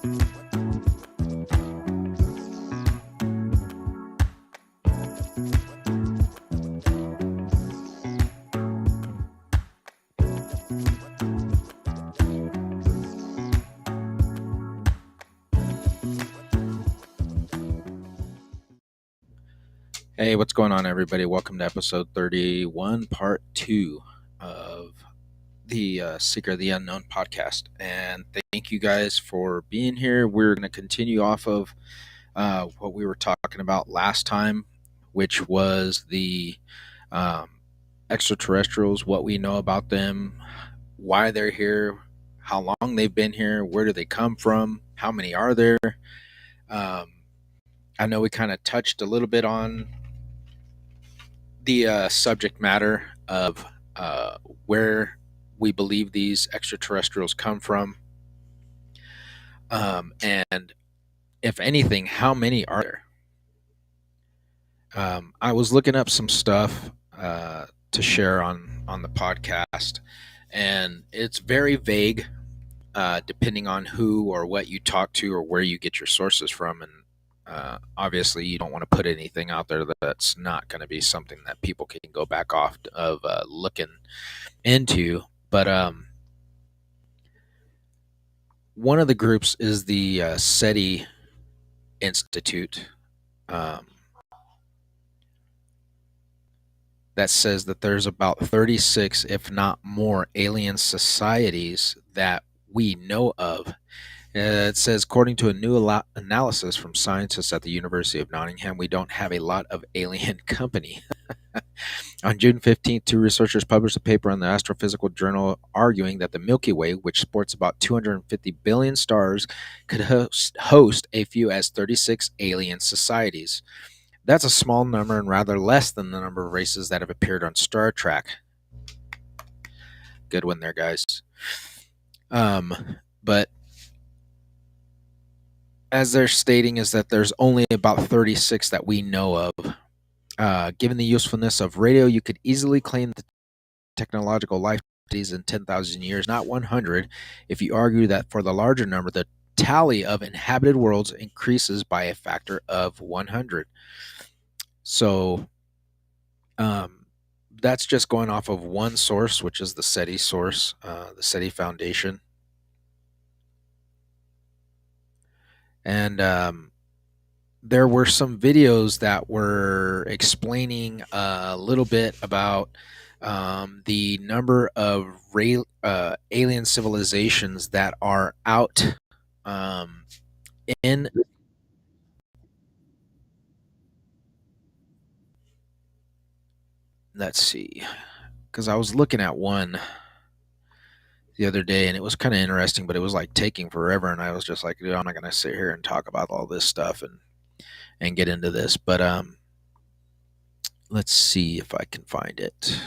Hey, what's going on, everybody? Welcome to episode 31, part 2 of the Seeker of the Unknown podcast. And thank you guys for being here. We're going to continue off of what we were talking about last time, which was the um, extraterrestrials, what we know about them, why they're here, how long they've been here, where do they come from, how many are there. Um, I know we kind of touched a little bit on the subject matter of where we believe these extraterrestrials come from, and if anything, how many are there? I was looking up some stuff to share on the podcast, and it's very vague, depending on who or what you talk to or where you get your sources from. And obviously, you don't want to put anything out there that's not going to be something that people can go back off of looking into. But one of the groups is the SETI Institute, um, that says that there's about 36, if not more, alien societies that we know of. It says, according to a new analysis from scientists at the University of Nottingham, we don't have a lot of alien company. On June 15th, two researchers published a paper in the Astrophysical Journal arguing that the Milky Way, which sports about 250 billion stars, could host a few as 36 alien societies. That's a small number and rather less than the number of races that have appeared on Star Trek. Good one there, guys. But as they're stating is that there's only about 36 that we know of. Given the usefulness of radio, you could easily claim the technological life in 10,000 years, not 100, if you argue that for the larger number, the tally of inhabited worlds increases by a factor of 100. So that's just going off of one source, which is the SETI source, the SETI Foundation. And there were some videos that were explaining a little bit about the number of alien civilizations that are out in. Let's see, because I was looking at one the other day and it was kind of interesting, but it was like taking forever, and I was just like, dude, I'm not going to sit here and talk about all this stuff and get into this. But let's see if I can find it.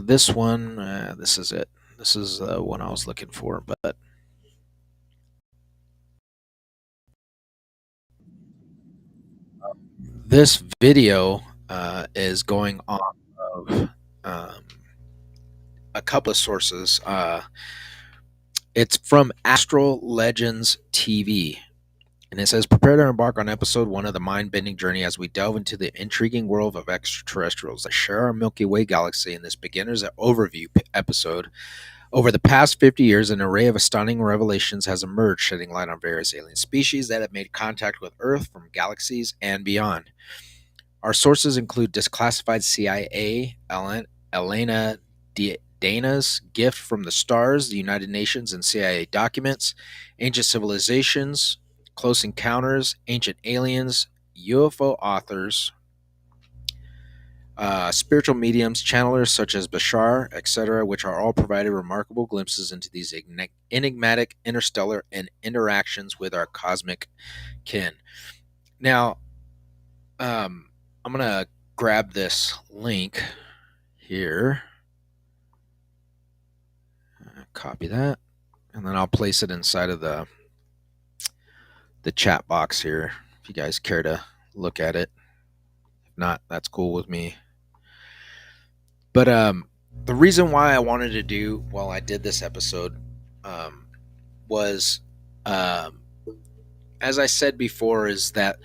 This one, this is it. This is the one I was looking for, but this video is going off of a couple of sources. It's from Astral Legends TV. And it says, prepare to embark on episode 1 of the mind-bending journey as we delve into the intriguing world of extraterrestrials that share our Milky Way galaxy in this beginner's overview episode. Over the past 50 years, an array of astounding revelations has emerged, shedding light on various alien species that have made contact with Earth from galaxies and beyond. Our sources include declassified CIA, Elena Dana's gift from the stars, the United Nations and CIA documents, ancient civilizations, close encounters, ancient aliens, UFO authors, spiritual mediums, channelers such as Bashar, etc., which are all provided remarkable glimpses into these enigmatic interstellar and interactions with our cosmic kin. Now, I'm going to grab this link here. Copy that. and then I'll place it inside of the chat box here if you guys care to look at it. If not, that's cool with me. But the reason why I wanted to do, well, I did this episode, was, um, as I said before, is that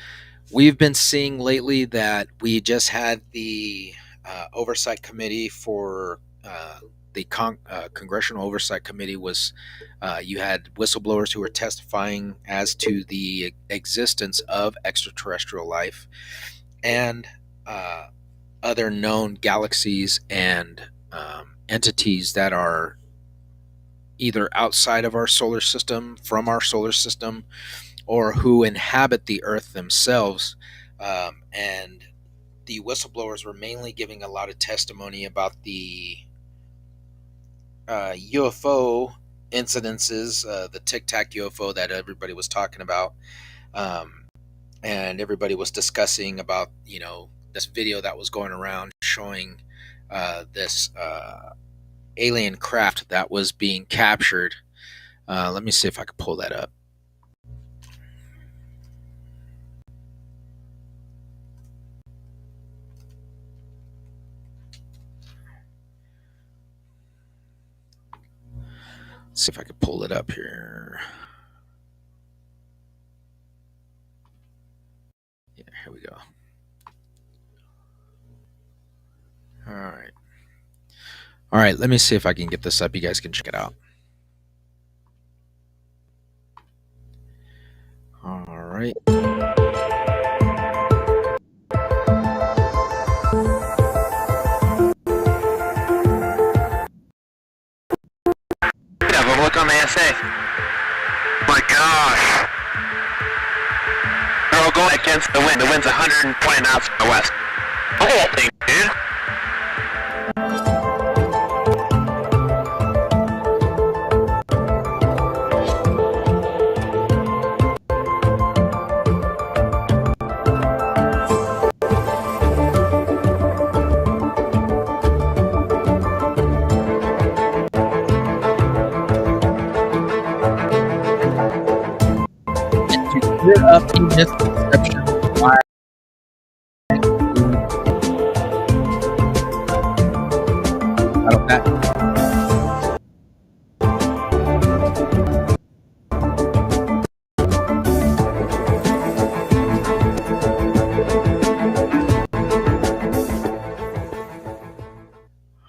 we've been seeing lately that we just had the oversight committee for the congressional oversight committee was you had whistleblowers who were testifying as to the existence of extraterrestrial life and other known galaxies and entities that are either outside of our solar system, from our solar system, or who inhabit the Earth themselves. And the whistleblowers were mainly giving a lot of testimony about the UFO incidences, the Tic Tac UFO that everybody was talking about. And everybody was discussing about, this video that was going around showing this alien craft that was being captured. Let me see if I can pull that up. Let's see if I can pull it up here. Yeah, here we go. All right. All right, let me see if I can get this up. You guys can check it out. All right. Yeah, but look on the SA. My gosh. They're all going against the wind. The wind's 120 knots from the west. Look at that thing, dude. To clear up the misconception why out of that.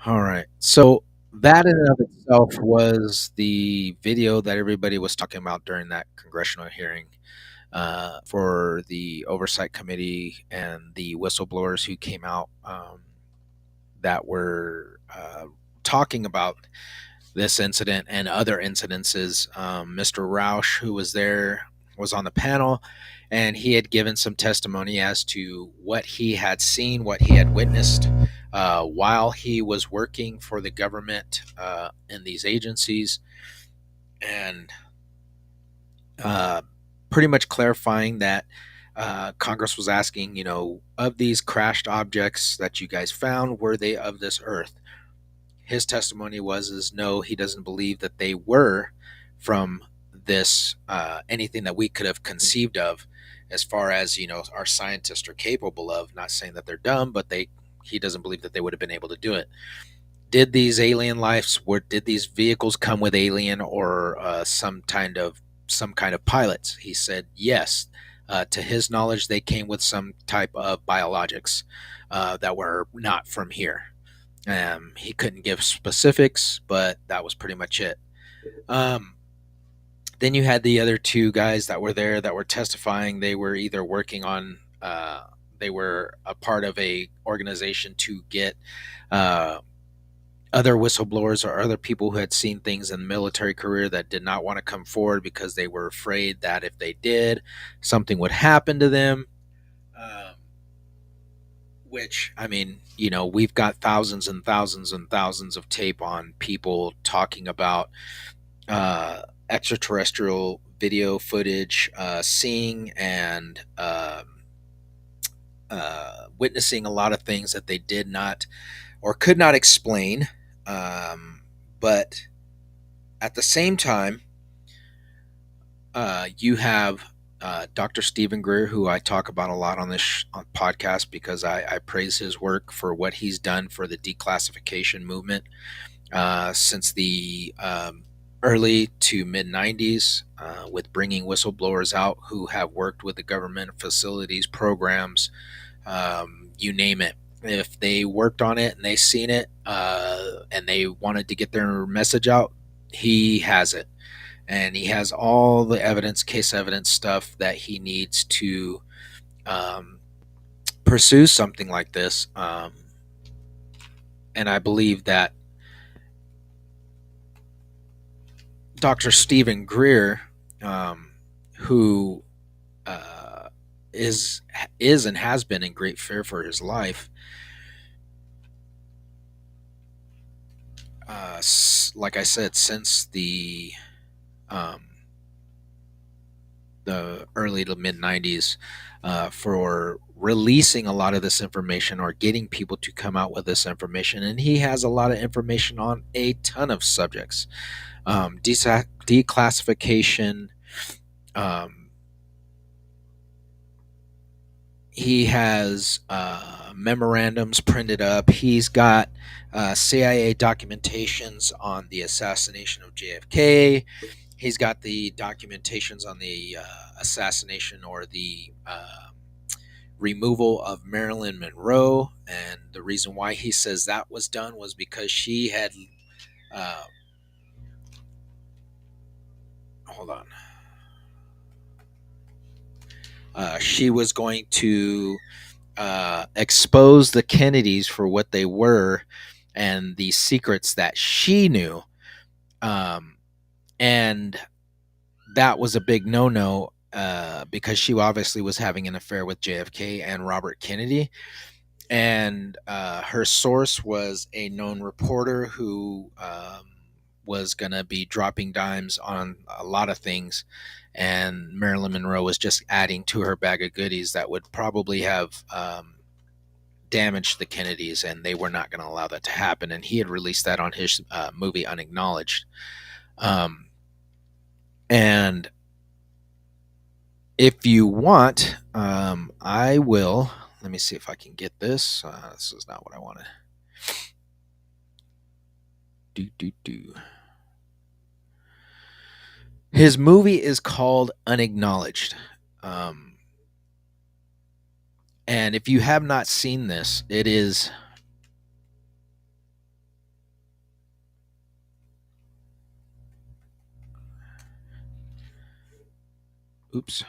All right. So that in and of itself was the video that everybody was talking about during that congressional hearing for the oversight committee and the whistleblowers who came out that were talking about this incident and other incidences. Mr. Roush, who was there, was on the panel, and he had given some testimony as to what he had seen, what he had witnessed while he was working for the government in these agencies, and pretty much clarifying that Congress was asking, of these crashed objects that you guys found, were they of this Earth? His testimony is no, he doesn't believe that they were from this anything that we could have conceived of, as far as our scientists are capable of. Not saying that they're dumb, but he doesn't believe that they would have been able to do it. Did these alien lives, did these vehicles come with alien or some kind of pilots? He said yes. To his knowledge, they came with some type of biologics that were not from here. He couldn't give specifics, but that was pretty much it. Then you had the other two guys that were there that were testifying. They were either working on, they were a part of a organization to get other whistleblowers or other people who had seen things in the military career that did not want to come forward because they were afraid that if they did, something would happen to them. Which, I mean, we've got thousands and thousands and thousands of tape on people talking about extraterrestrial video footage, seeing and witnessing a lot of things that they did not or could not explain. But at the same time, you have Dr. Stephen Greer, who I talk about a lot on this podcast because I praise his work for what he's done for the declassification movement since the early to mid 90s with bringing whistleblowers out who have worked with the government facilities, programs, you name it. If they worked on it and they seen it and they wanted to get their message out, he has it. And he has all the evidence, case evidence stuff that he needs to pursue something like this. And I believe that Dr. Stephen Greer, who is and has been in great fear for his life, like I said, since the early to mid 90s, for releasing a lot of this information or getting people to come out with this information. And he has a lot of information on a ton of subjects. Declassification. He has memorandums printed up. He's got CIA documentations on the assassination of JFK. He's got the documentations on the assassination or the removal of Marilyn Monroe. And the reason why he says that was done was because she had hold on. She was going to expose the Kennedys for what they were and the secrets that she knew. And that was a big no-no because she obviously was having an affair with JFK and Robert Kennedy. And her source was a known reporter who was going to be dropping dimes on a lot of things. And Marilyn Monroe was just adding to her bag of goodies that would probably have damaged the Kennedys, and they were not going to allow that to happen. And he had released that on his movie Unacknowledged. And if you want, I will. Let me see if I can get this. This is not what I wanted. His movie is called Unacknowledged. And if you have not seen this, it is oops.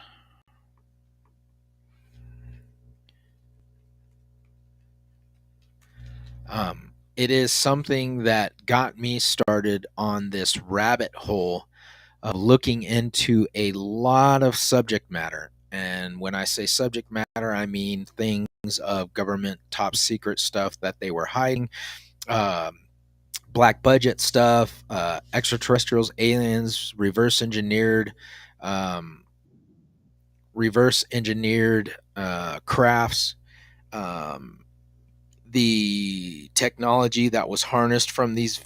It is something that got me started on this rabbit hole of looking into a lot of subject matter. And when I say subject matter, I mean things of government top secret stuff that they were hiding, black budget stuff, extraterrestrials, aliens, reverse engineered crafts, the technology that was harnessed from these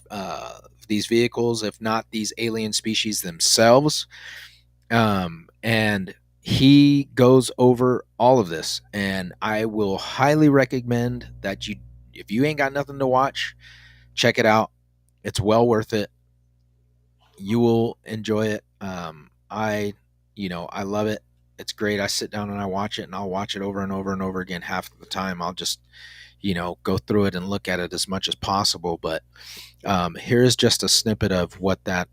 vehicles, if not these alien species themselves. And he goes over all of this, and I will highly recommend that if you ain't got nothing to watch, check it out. It's well worth it. You will enjoy it. I love it. It's great. I sit down and I watch it, and I'll watch it over and over and over again. Half of the time I'll just go through it and look at it as much as possible. But here's just a snippet of what that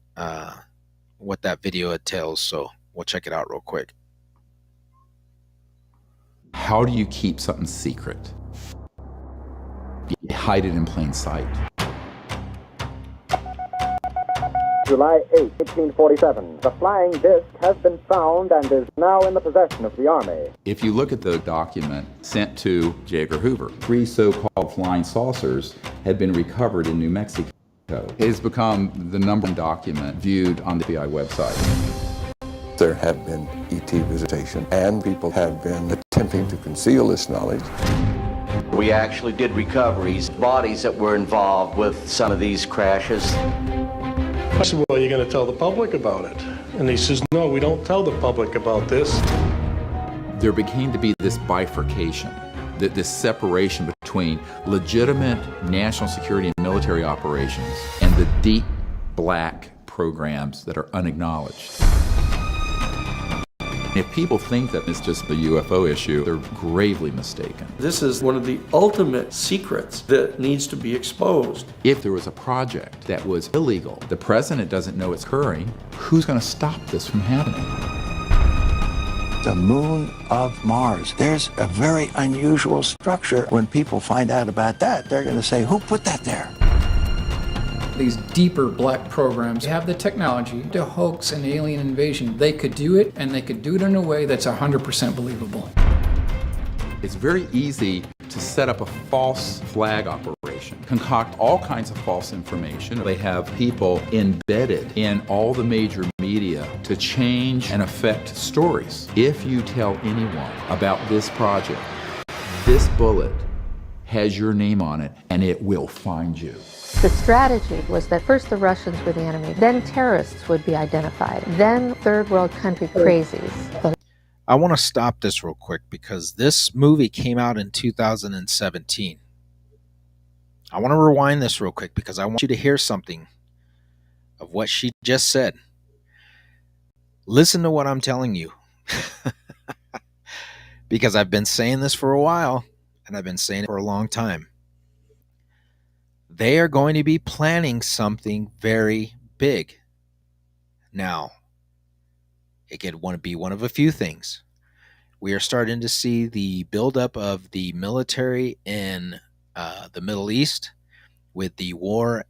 video entails. So we'll check it out real quick. How do you keep something secret? You hide it in plain sight. July 8, 1847. The flying disc has been found and is now in the possession of the Army. If you look at the document sent to J. Edgar Hoover, 3 so-called flying saucers had been recovered in New Mexico. It has become the #1 document viewed on the FBI website. There have been ET visitation, and people have been attempting to conceal this knowledge. We actually did recoveries, bodies that were involved with some of these crashes. I said, well, are you going to tell the public about it? And he says, no, we don't tell the public about this. There began to be this bifurcation, this separation between legitimate national security and military operations and the deep black programs that are unacknowledged. If people think that it's just the UFO issue, they're gravely mistaken. This is one of the ultimate secrets that needs to be exposed. If there was a project that was illegal, the president doesn't know it's occurring, who's going to stop this from happening? The moon of Mars. There's a very unusual structure. When people find out about that, they're going to say, who put that there? These deeper black programs have the technology to hoax an alien invasion. They could do it, and they could do it in a way that's 100% believable. It's very easy to set up a false flag operation, concoct all kinds of false information. They have people embedded in all the major media to change and affect stories. If you tell anyone about this project, this bullet has your name on it, and it will find you. The strategy was that first the Russians were the enemy, then terrorists would be identified, then third world country crazies. I want to stop this real quick because this movie came out in 2017. I want to rewind this real quick because I want you to hear something of what she just said. Listen to what I'm telling you. Because I've been saying this for a while, and I've been saying it for a long time. They are going to be planning something very big. Now, it could want to be one of a few things. We are starting to see the buildup of the military in the Middle East with the war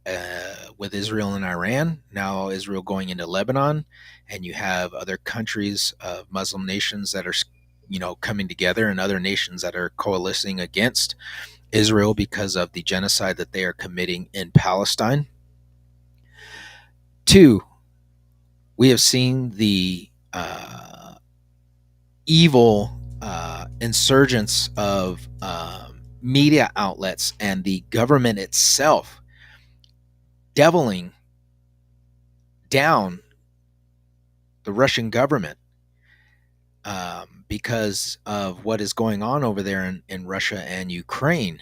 with Israel and Iran. Now Israel going into Lebanon, and you have other countries of Muslim nations that are, coming together, and other nations that are coalescing against Israel because of the genocide that they are committing in Palestine. 2, we have seen the evil insurgence of media outlets and the government itself deviling down the Russian government because of what is going on over there in Russia and Ukraine.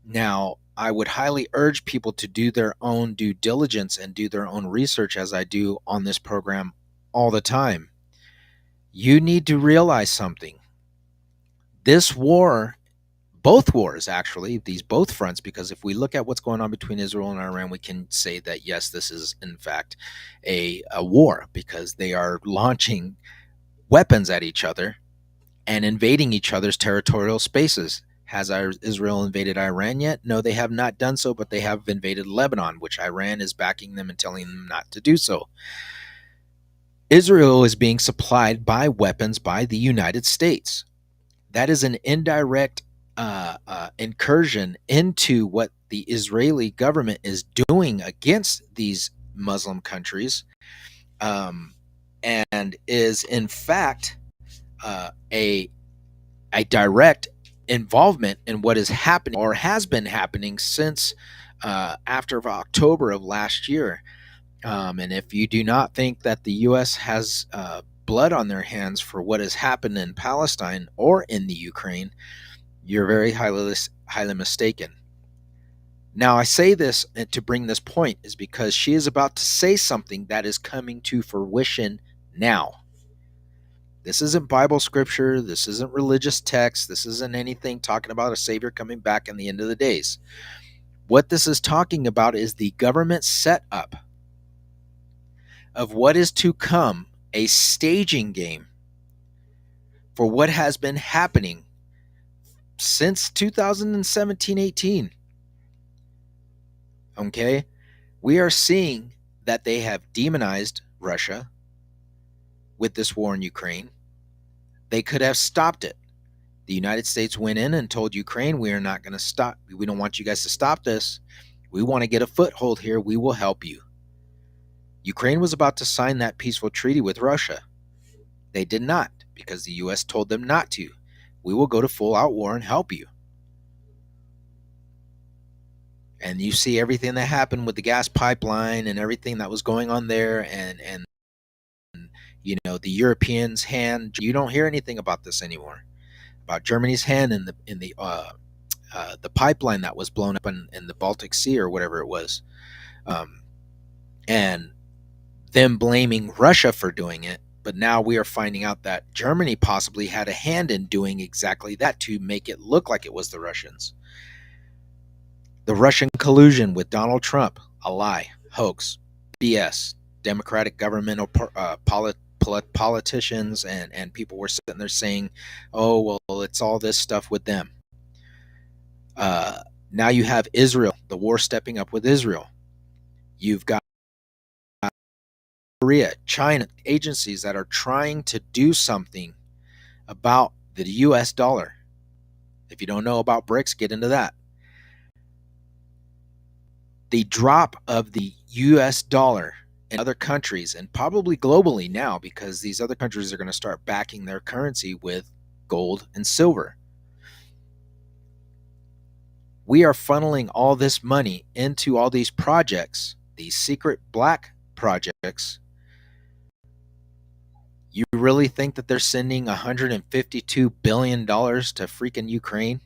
Now, I would highly urge people to do their own due diligence and do their own research, as I do on this program all the time. You need to realize something. This war, both wars actually, both fronts, because if we look at what's going on between Israel and Iran, we can say that yes, this is in fact a war, because they are launching weapons at each other and invading each other's territorial spaces. Has Israel invaded Iran yet? No, they have not done so, but they have invaded Lebanon, which Iran is backing them and telling them not to do so. Israel is being supplied by weapons by the United States. That is an indirect incursion into what the Israeli government is doing against these Muslim countries, and is in fact a direct involvement in what is happening, or has been happening since after October of last year. And if you do not think that the U.S. has blood on their hands for what has happened in Palestine or in the Ukraine, you're very highly mistaken. Now, I say this to bring this point is because she is about to say something that is coming to fruition now. This isn't Bible scripture. This isn't religious text. This isn't anything talking about a Savior coming back in the end of the days. What this is talking about is the government setup of what is to come, a staging game for what has been happening since 2017-18. Okay? We are seeing that they have demonized Russia with this war in Ukraine. They could have stopped it. The United States went in and told Ukraine, we are not going to stop. We don't want you guys to stop this. We want to get a foothold here. We will help you. Ukraine was about to sign that peaceful treaty with Russia. They did not, because the U.S. told them not to. We will go to full-out war and help you. And you see everything that happened with the gas pipeline and everything that was going on there, and you know, the Europeans' hand. You don't hear anything about this anymore, about Germany's hand in the pipeline that was blown up in the Baltic Sea or whatever it was, and them blaming Russia for doing it. But now we are finding out that Germany possibly had a hand in doing exactly that to make it look like it was the Russians. The Russian collusion with Donald Trump, a lie, hoax, BS. Democratic governmental politicians and people were sitting there saying, oh, well, it's all this stuff with them. Now you have Israel, the war stepping up with Israel. You've got Korea, China, agencies that are trying to do something about the US dollar. If you don't know about BRICS, get into that. The drop of the US dollar in other countries, and probably globally now, because these other countries are going to start backing their currency with gold and silver. We are funneling all this money into all these projects, these secret black projects. You really think that they're sending $152 billion to freaking Ukraine?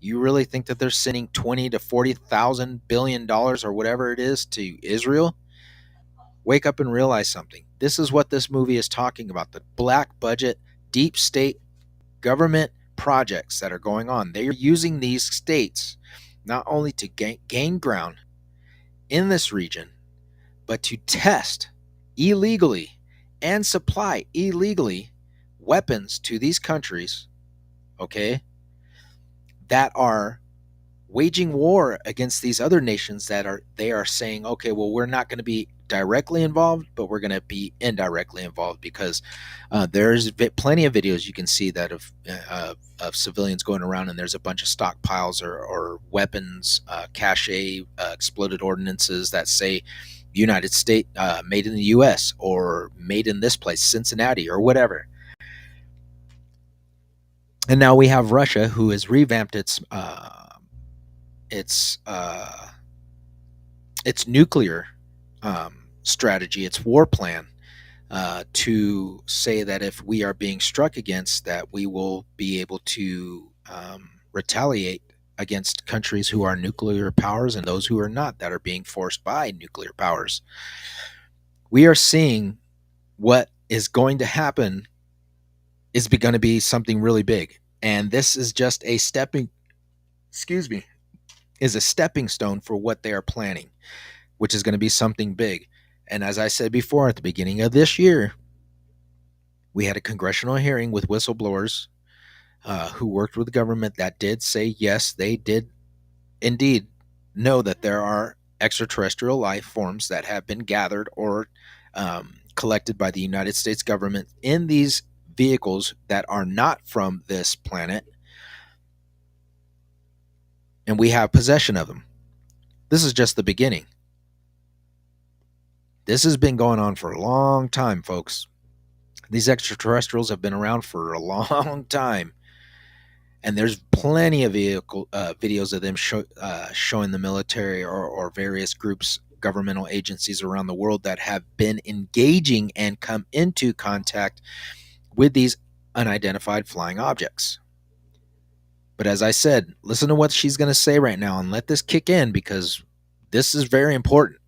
You really think that they're sending 20 to 40,000 billion dollars or whatever it is to Israel? Wake up and realize something. This is what this movie is talking about. The black budget, deep state government projects that are going on. They are using these states not only to gain ground in this region, but to test illegally and supply illegally weapons to these countries, okay, that are waging war against these other nations that they are saying, okay, well, we're not going to be directly involved, but we're going to be indirectly involved, because there's plenty of videos you can see that of civilians going around, and there's a bunch of stockpiles or weapons, cache, exploded ordinances that say United States, made in the U.S. or made in this place, Cincinnati or whatever. And now we have Russia, who has revamped its nuclear strategy, its war plan, to say that if we are being struck against, that we will be able to retaliate against countries who are nuclear powers and those who are not, that are being forced by nuclear powers. We are seeing what is going to happen is going to be something really big. And this is just a stepping stone for what they are planning, which is going to be something big. And as I said before, at the beginning of this year, we had a congressional hearing with whistleblowers who worked with the government that did say, yes, they did indeed know that there are extraterrestrial life forms that have been gathered or collected by the United States government in these vehicles that are not from this planet, and we have possession of them. This is just the beginning. This has been going on for a long time, folks. These extraterrestrials have been around for a long time, and there's plenty of videos of them showing the military or various groups, governmental agencies around the world that have been engaging and come into contact with these unidentified flying objects. But as I said, listen to what she's going to say right now and let this kick in, because this is very important.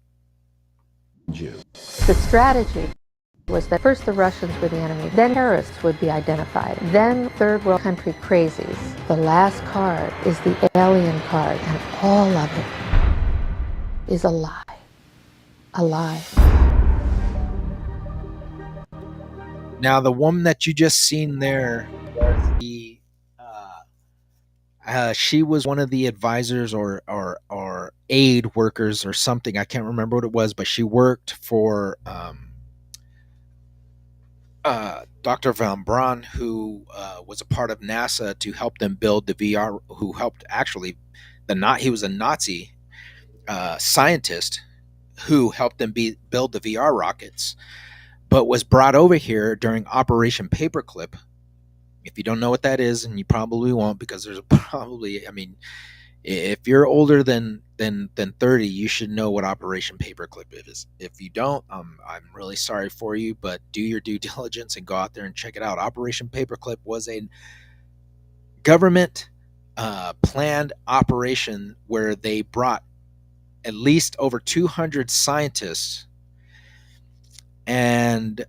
The strategy was that first the Russians were the enemy, then terrorists would be identified, then third world country crazies. The last card is the alien card, and all of it is a lie. A lie. Now, the woman that you just seen there, she was one of the advisors or aid workers or something. I can't remember what it was, but she worked for Dr. Von Braun, who was a part of NASA to help them build the VR. Who helped actually he was a Nazi scientist who helped them build the VR rockets, but was brought over here during Operation Paperclip. If you don't know what that is, and you probably won't, because there's probably, I mean, If you're older than 30, you should know what Operation Paperclip is. If you don't, I'm really sorry for you, but do your due diligence and go out there and check it out. Operation Paperclip was a government planned operation where they brought at least over 200 scientists and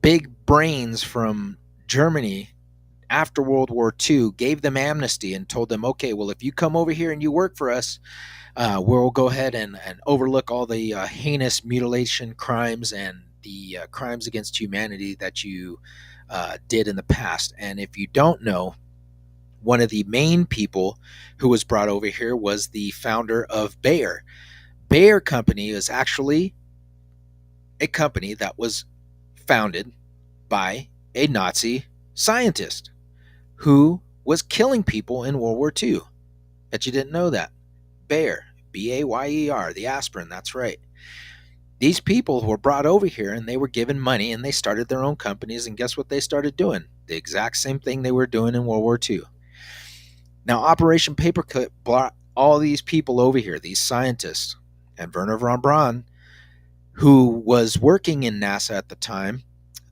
big brains from Germany after World War II, gave them amnesty and told them, okay, well, if you come over here and you work for us, we'll go ahead and overlook all the heinous mutilation crimes and the crimes against humanity that you did in the past. And if you don't know, one of the main people who was brought over here was the founder of Bayer. Bayer Company is actually a company that was founded by a Nazi scientist who was killing people in World War II. Bet you didn't know that. Bayer, B-A-Y-E-R, the aspirin, that's right. These people were brought over here and they were given money and they started their own companies, and guess what they started doing? The exact same thing they were doing in World War II. Now, Operation Paperclip brought all these people over here, these scientists, and Wernher von Braun, who was working in NASA at the time,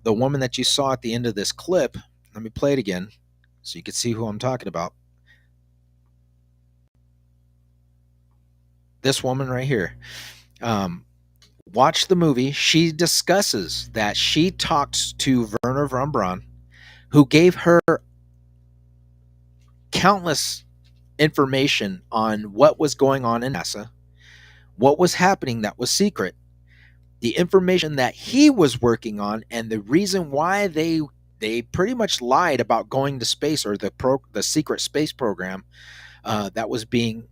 the woman that you saw at the end of this clip, let me play it again so you can see who I'm talking about. This woman right here. Watch the movie. She discusses that she talked to Wernher von Braun, who gave her countless information on what was going on in NASA, what was happening that was secret, the information that he was working on, and the reason why they pretty much lied about going to space, or the secret space program that was being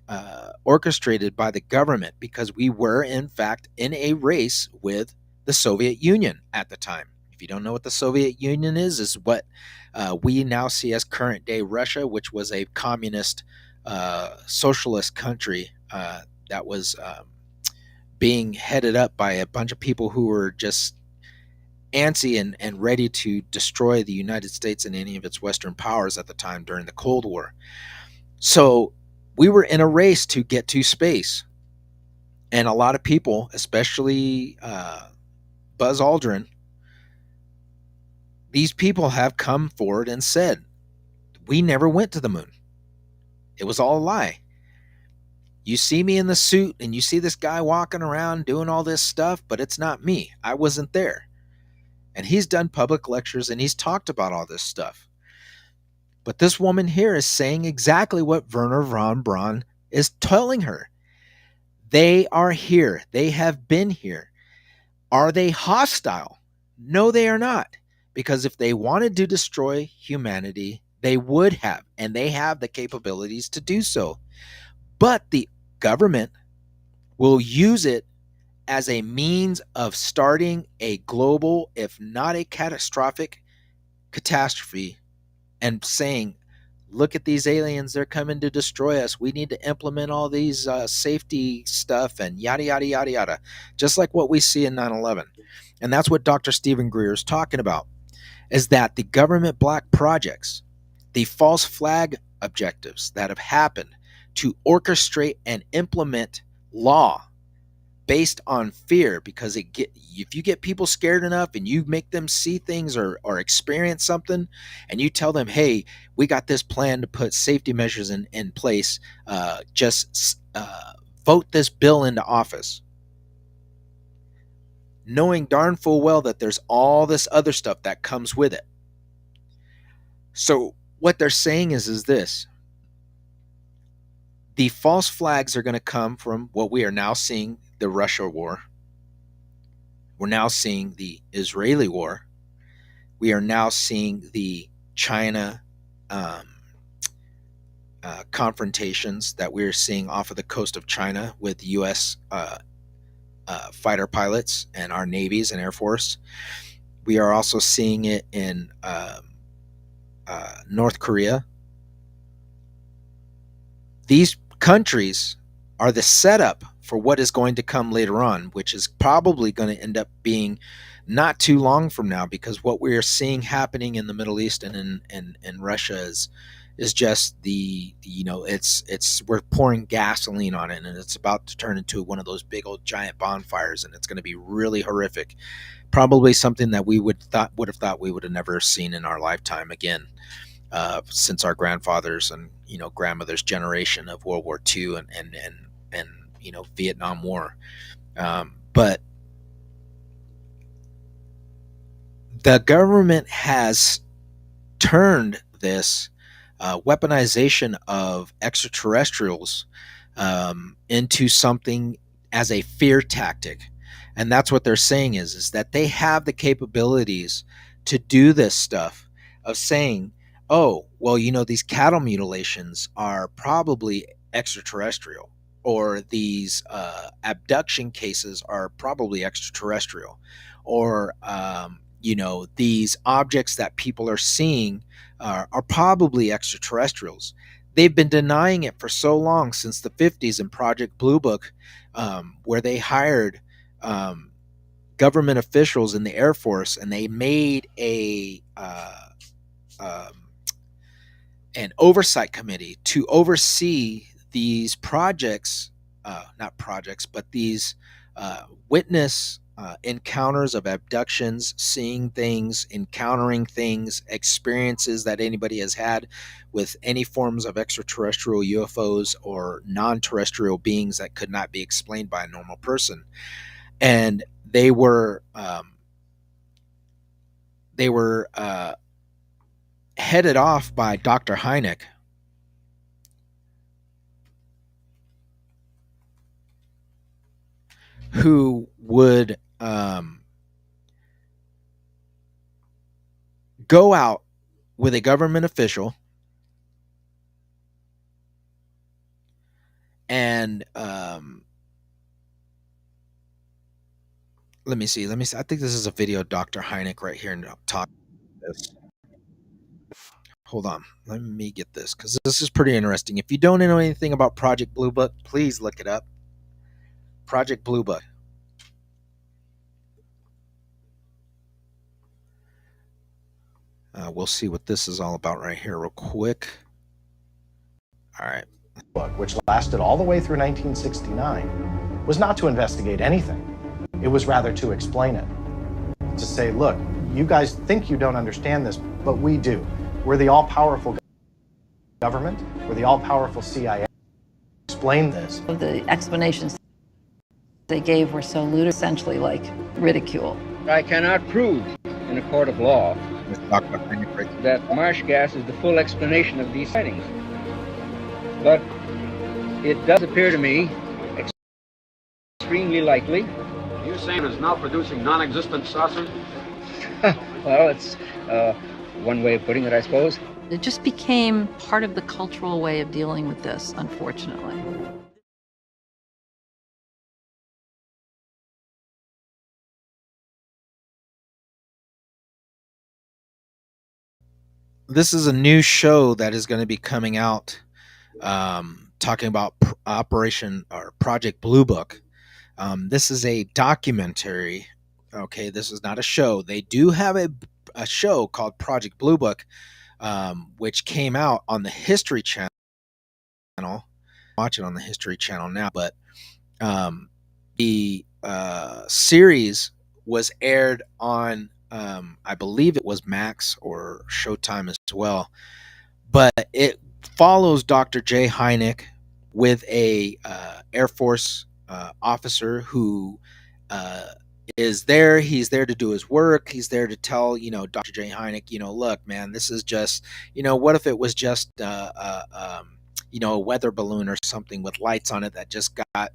orchestrated by the government, because we were in fact in a race with the Soviet Union at the time. If you don't know what the Soviet Union is what we now see as current day Russia, which was a communist socialist country that was being headed up by a bunch of people who were just antsy and ready to destroy the United States and any of its Western powers at the time during the Cold War. So we were in a race to get to space. And a lot of people, especially Buzz Aldrin, these people have come forward and said, we never went to the moon. It was all a lie. You see me in the suit and you see this guy walking around doing all this stuff, but it's not me. I wasn't there. And he's done public lectures and he's talked about all this stuff. But this woman here is saying exactly what Wernher von Braun is telling her. They are here. They have been here. Are they hostile? No, they are not. Because if they wanted to destroy humanity, they would have, and they have the capabilities to do so. But the government will use it as a means of starting a global, if not a catastrophic, catastrophe, and saying, look at these aliens, they're coming to destroy us. We need to implement all these safety stuff and yada, yada, yada, yada, just like what we see in 9/11. And that's what Dr. Stephen Greer is talking about, is that the government black projects, the false flag objectives that have happened to orchestrate and implement law based on fear, because if you get people scared enough and you make them see things or experience something, and you tell them, hey, we got this plan to put safety measures in place, just vote this bill into office, knowing darn full well that there's all this other stuff that comes with it. So what they're saying is this: the false flags are going to come from what we are now seeing, the Russia war. We're now seeing the Israeli war. We are now seeing the China confrontations that we're seeing off of the coast of China with U.S. Fighter pilots and our navies and Air Force. We are also seeing it in North Korea. These countries are the setup for what is going to come later on, which is probably going to end up being not too long from now, because what we are seeing happening in the Middle East and in Russia is just it's we're pouring gasoline on it, and it's about to turn into one of those big old giant bonfires, and it's going to be really horrific. Probably something that we would have thought we would have never seen in our lifetime again, since our grandfathers and grandmothers' generation of World War II and Vietnam War. But the government has turned this weaponization of extraterrestrials into something as a fear tactic. And that's what they're saying is that they have the capabilities to do this stuff of saying, oh, well, these cattle mutilations are probably extraterrestrial, or these abduction cases are probably extraterrestrial, or these objects that people are seeing are probably extraterrestrials. They've been denying it for so long, since the 50s in Project Blue Book, where they hired government officials in the Air Force, and they made an oversight committee to oversee these projects, not projects, but these witness encounters of abductions, seeing things, encountering things, experiences that anybody has had with any forms of extraterrestrial UFOs or non-terrestrial beings that could not be explained by a normal person. And they were headed off by Dr. Hynek, who would go out with a government official and let me see. I think this is a video of Dr. Hynek right here and talk this. Hold on. Let me get this, because this is pretty interesting. If you don't know anything about Project Blue Book, please look it up. Project Blue Book. We'll see what this is all about right here real quick. All right. Which lasted all the way through 1969, was not to investigate anything. It was rather to explain it. To say, look, you guys think you don't understand this, but we do. We're the all-powerful government. We're the all-powerful CIA. Explain this. The explanations they gave were so ludicrous, essentially like ridicule. I cannot prove in a court of law that marsh gas is the full explanation of these sightings. But it does appear to me extremely likely. You're saying it's now producing non-existent saucers? Well, it's one way of putting it, I suppose. It just became part of the cultural way of dealing with this, unfortunately. This is a new show that is going to be coming out, talking about Operation or Project Blue Book. This is a documentary. Okay, this is not a show. They do have a show called Project Blue Book, which came out on the History Channel. Watch it on the History Channel now, but the series was aired on, I believe it was Max or Showtime as well. But it follows Dr. Jay Hynek with a Air Force officer who is there. He's there to do his work. He's there to tell, Dr. Jay Hynek, look, man, this is just, what if it was just, a weather balloon or something with lights on it that just got,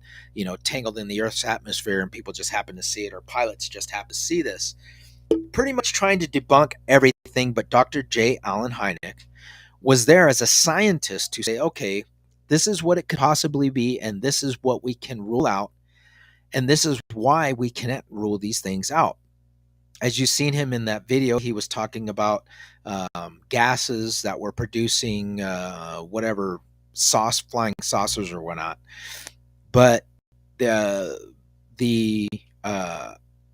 tangled in the Earth's atmosphere and people just happen to see it, or pilots just happen to see this. Pretty much trying to debunk everything, but Dr. J. Allen Hynek was there as a scientist to say, okay, this is what it could possibly be, and this is what we can rule out, and this is why we cannot rule these things out. As you've seen him in that video, he was talking about gases that were producing whatever flying saucers or whatnot. But the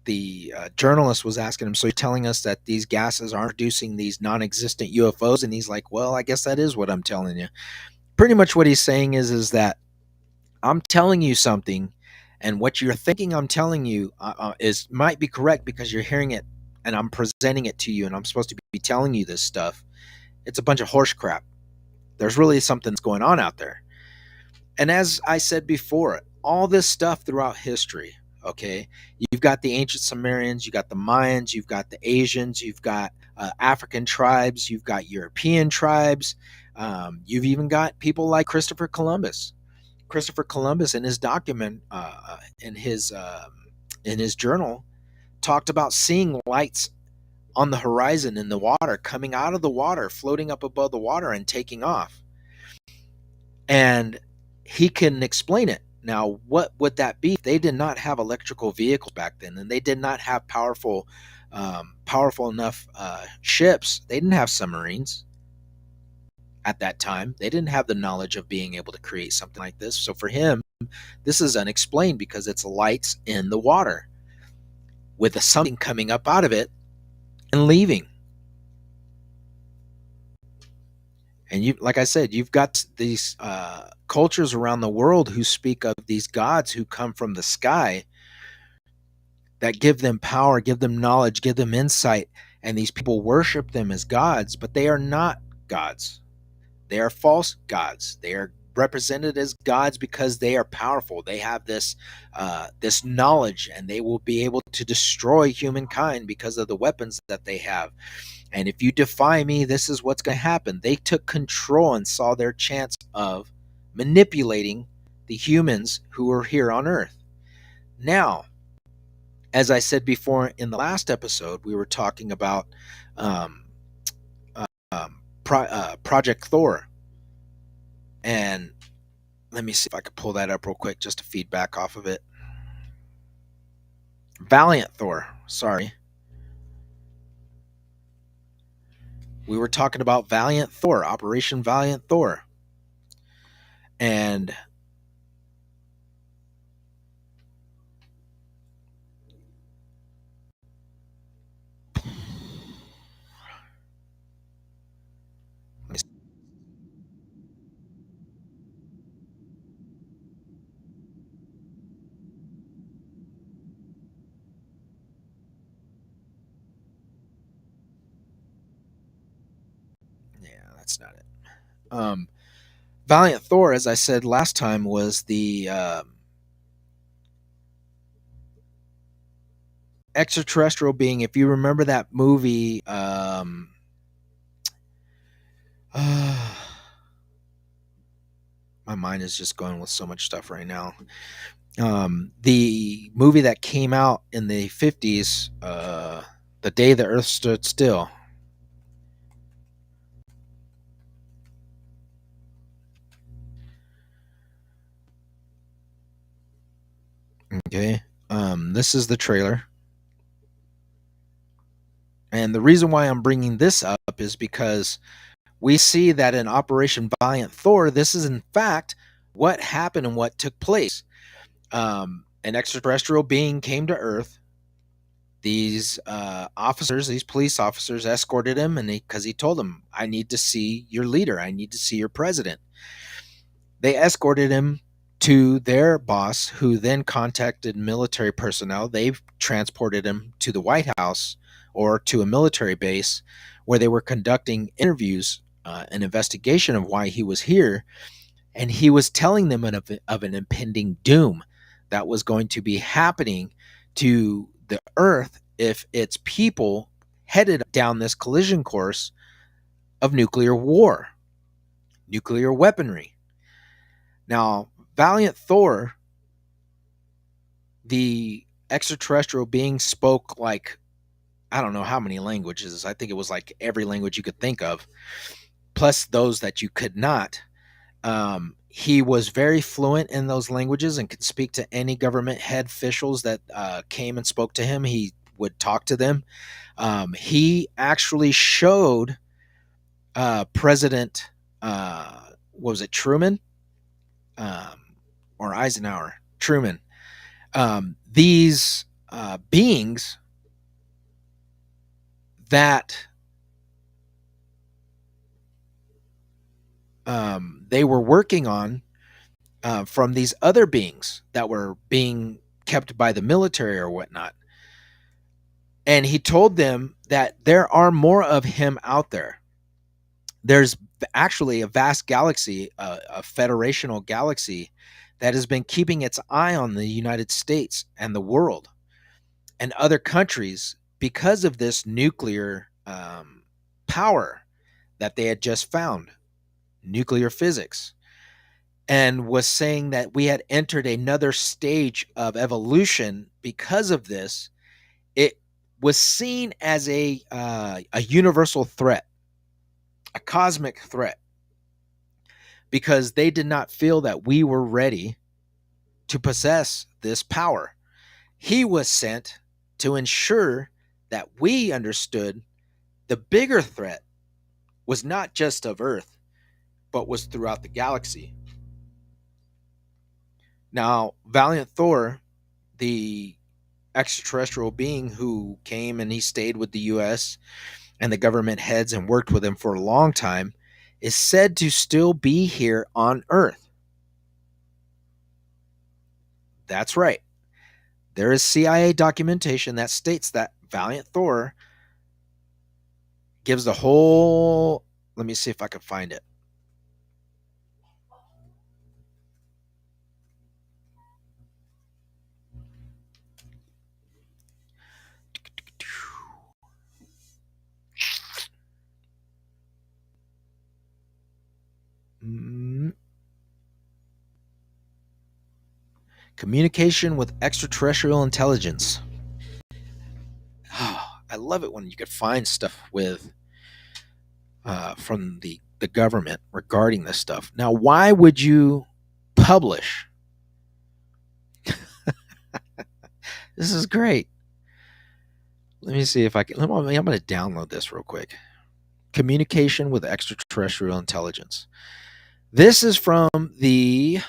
the journalist was asking him, so you're telling us that these gases aren't producing these non-existent UFOs? And he's like, well, I guess that is what I'm telling you. Pretty much what he's saying is that I'm telling you something, and what you're thinking I'm telling you is might be correct because you're hearing it, and I'm presenting it to you, and I'm supposed to be telling you this stuff. It's a bunch of horse crap. There's really something that's going on out there. And as I said before, all this stuff throughout history, okay, you've got the ancient Sumerians, you got the Mayans, you've got the Asians, you've got African tribes, you've got European tribes, you've even got people like Christopher Columbus. Christopher Columbus, in his document, in his journal, talked about seeing lights on the horizon in the water, coming out of the water, floating up above the water, and taking off. And he can explain it. Now, what would that be? They did not have electrical vehicles back then, and they did not have powerful enough ships. They didn't have submarines at that time. They didn't have the knowledge of being able to create something like this. So for him, this is unexplained because it's lights in the water with something coming up out of it and leaving. And you, like I said, you've got these cultures around the world who speak of these gods who come from the sky that give them power, give them knowledge, give them insight, and these people worship them as gods, but they are not gods. They are false gods. They are represented as gods because they are powerful. They have this knowledge, and they will be able to destroy humankind because of the weapons that they have. And if you defy me, this is what's going to happen. They took control and saw their chance of manipulating the humans who are here on Earth. Now, as I said before in the last episode, we were talking about Project Thor. And let me see if I could pull that up real quick just to feedback off of it. Valiant Thor, sorry. We were talking about Valiant Thor, Operation Valiant Thor. And that's not it. Valiant Thor, as I said last time, was the extraterrestrial being. If you remember that movie, my mind is just going with so much stuff right now. The movie that came out in the 50s, The Day the Earth Stood Still. Okay, this is the trailer. And the reason why I'm bringing this up is because we see that in Operation Valiant Thor, this is in fact what happened and what took place. An extraterrestrial being came to Earth. These officers, these police officers, escorted him, and because he told them, "I need to see your leader. I need to see your president." They escorted him to their boss, who then contacted military personnel. They transported him to the White House or to a military base where they were conducting interviews, an investigation of why he was here. And he was telling them of an impending doom that was going to be happening to the Earth if its people headed down this collision course of nuclear war, nuclear weaponry. Now, Valiant Thor, the extraterrestrial being, spoke like, I don't know how many languages. I think it was like every language you could think of, plus those that you could not. He was very fluent in those languages and could speak to any government head officials that came and spoke to him. He would talk to them. He actually showed President, was it Truman? Or Eisenhower, Truman, these beings that they were working on from these other beings that were being kept by the military or whatnot. And he told them that there are more of him out there. There's actually a vast galaxy, a federational galaxy, that has been keeping its eye on the United States and the world and other countries because of this nuclear power that they had just found, nuclear physics, and was saying that we had entered another stage of evolution because of this. It was seen as a universal threat, a cosmic threat, because they did not feel that we were ready to possess this power. He was sent to ensure that we understood the bigger threat was not just of Earth, but was throughout the galaxy. Now, Valiant Thor, the extraterrestrial being who came and he stayed with the US and the government heads and worked with him for a long time, is said to still be here on Earth. That's right. There is CIA documentation that states that Valiant Thor gives the whole... Let me see if I can find it. Communication with extraterrestrial intelligence. Oh, I love it when you can find stuff with from the government regarding this stuff. Now, why would you publish? This is great. Let me see if I can. I'm going to download this real quick. Communication with extraterrestrial intelligence. This is from the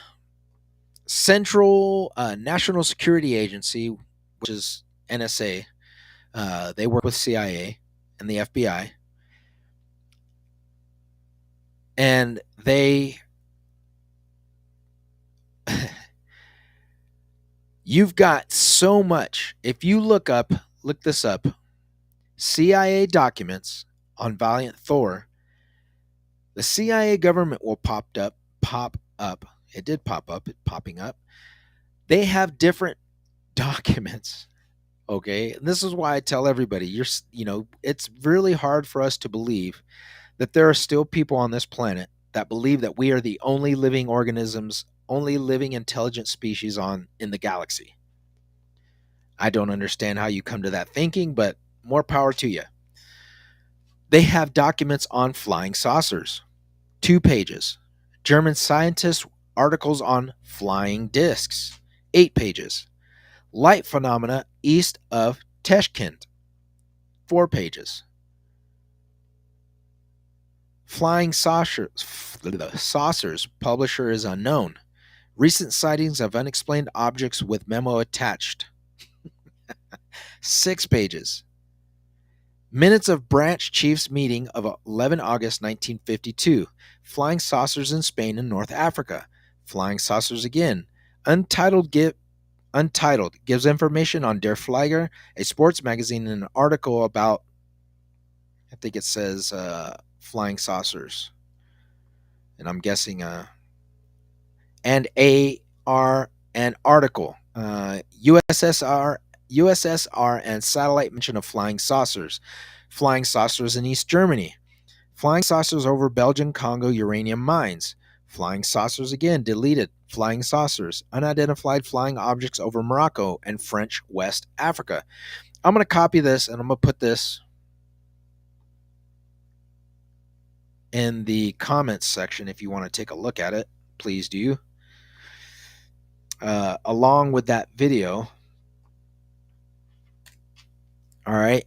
Central National Security Agency, which is NSA. They work with CIA and the FBI. And they... You've got so much. If you look this up, CIA documents on Valiant Thor, the CIA government will pop up. It did pop up. It's popping up. They have different documents. Okay. And this is why I tell everybody, it's really hard for us to believe that there are still people on this planet that believe that we are the only living organisms, only living intelligent species in the galaxy. I don't understand how you come to that thinking, but more power to you. They have documents on flying saucers, 2 pages. German scientists articles on flying discs, 8 pages. Light phenomena east of Tashkent, 4 pages. Flying saucers, publisher is unknown. Recent sightings of unexplained objects with memo attached, 6 pages. Minutes of branch chiefs meeting of 11 August 1952. Flying saucers in Spain and North Africa. Flying saucers again. Untitled gives information on Der Flieger, a sports magazine, and an article about, I think it says, flying saucers. And I'm guessing, and an article, USSR and satellite mention of flying saucers. Flying saucers in East Germany. Flying saucers over Belgian Congo uranium mines. Flying saucers again, deleted. Flying saucers. Unidentified flying objects over Morocco and French West Africa. I'm going to copy this and I'm going to put this in the comments section. If you want to take a look at it, please do. Along with that video. All right.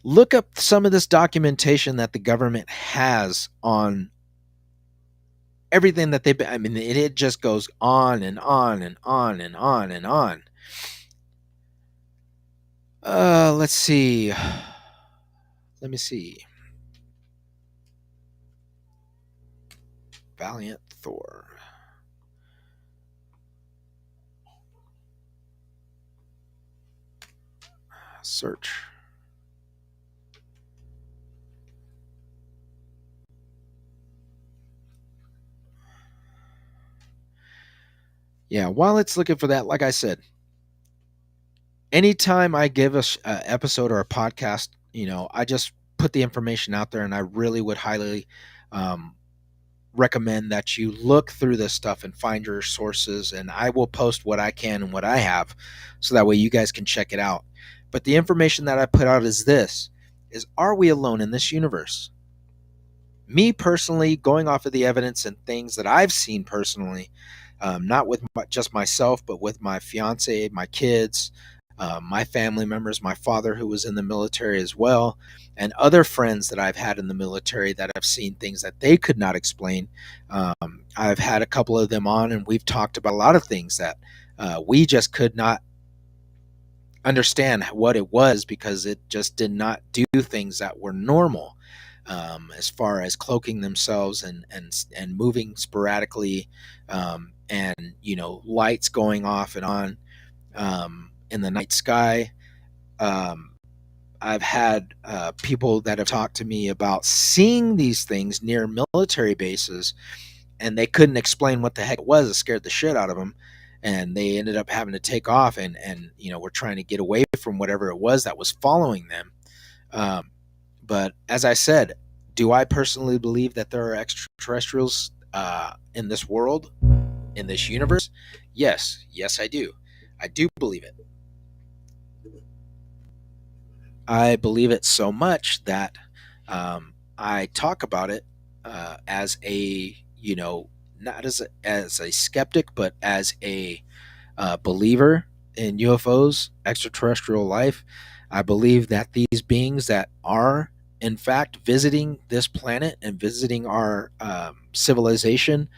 Look up some of this documentation that the government has on everything that they've been. I mean, it just goes on and on and on and on and on. Let's see. Let me see. Valiant Thor. Search. Yeah, while it's looking for that, like I said, anytime I give a episode or a podcast, I just put the information out there, and I really would highly recommend that you look through this stuff and find your sources, and I will post what I can and what I have, so that way you guys can check it out. But the information that I put out is this: are we alone in this universe? Me personally, going off of the evidence and things that I've seen personally, not with just myself, but with my fiance, my kids, my family members, my father who was in the military as well, and other friends that I've had in the military that have seen things that they could not explain. I've had a couple of them on, and we've talked about a lot of things that we just could not understand what it was, because it just did not do things that were normal, as far as cloaking themselves and moving sporadically, and lights going off and on in the night sky. I've had people that have talked to me about seeing these things near military bases, and they couldn't explain what the heck it was. It scared the shit out of them, and they ended up having to take off and were trying to get away from whatever it was that was following them. But as I said, do I personally believe that there are extraterrestrials in this world, in this universe? Yes, I do. I do believe it. I believe it so much that I talk about it as a, not as a skeptic, but as a believer in UFOs, extraterrestrial life. I believe that these beings that are, in fact, visiting this planet and visiting our civilization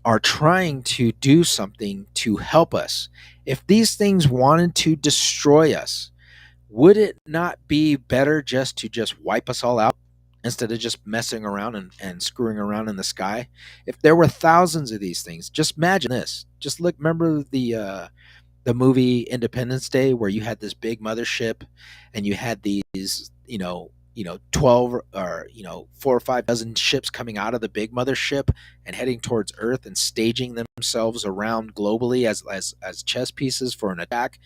are trying to do something to help us. If these things wanted to destroy us, would it not be better just to wipe us all out instead of just messing around and screwing around in the sky? If there were thousands of these things, just imagine this. Just look, remember the movie Independence Day, where you had this big mothership and you had these, 12 or 4 or 5 dozen ships coming out of the big mothership and heading towards Earth and staging themselves around globally as chess pieces for an attack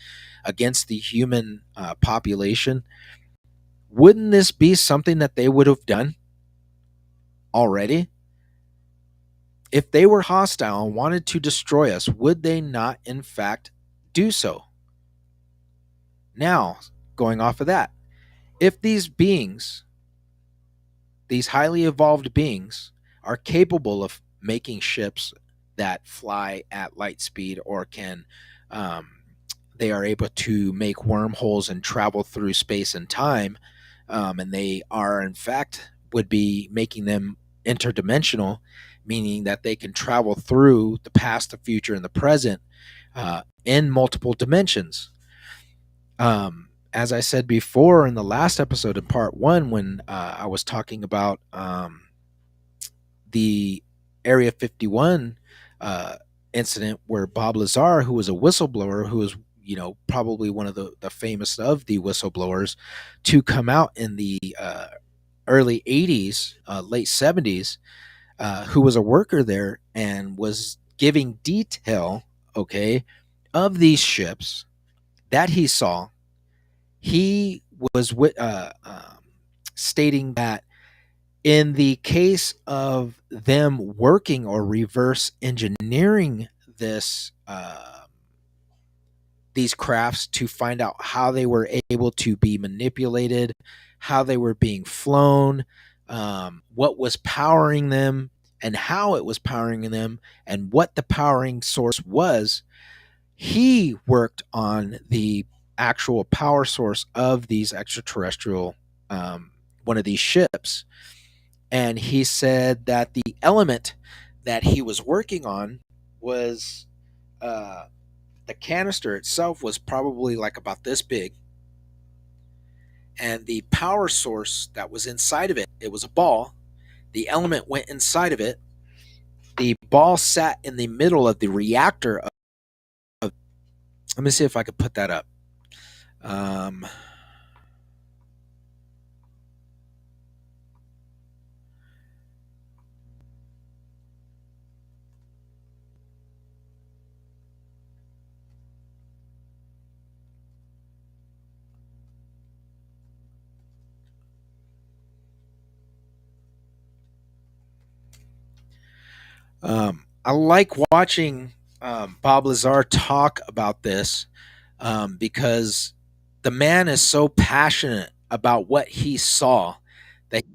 against the human population. Wouldn't this be something that they would have done already? If they were hostile and wanted to destroy us, would they not in fact do so? Now, going off of that, if these beings, these highly evolved beings, are capable of making ships that fly at light speed, or can they are able to make wormholes and travel through space and time, and they are in fact would be making them interdimensional, meaning that they can travel through the past, the future, and the present in multiple dimensions. As I said before in the last episode, in part 1, when I was talking about the Area 51 incident, where Bob Lazar, who was a whistleblower, who was probably one of the famous of the whistleblowers to come out in the early 80s, late 70s, who was a worker there and was giving detail, of these ships that he saw. He was stating that in the case of them working or reverse engineering this these crafts to find out how they were able to be manipulated, how they were being flown, what was powering them, and how it was powering them, and what the powering source was. He worked on the actual power source of these extraterrestrial, one of these ships. And he said that the element that he was working on was the canister itself was probably like about this big, and the power source that was inside of it, it was a ball. The element went inside of it. The ball sat in the middle of the reactor of let me see if I could put that up. I like watching Bob Lazar talk about this because the man is so passionate about what he saw that he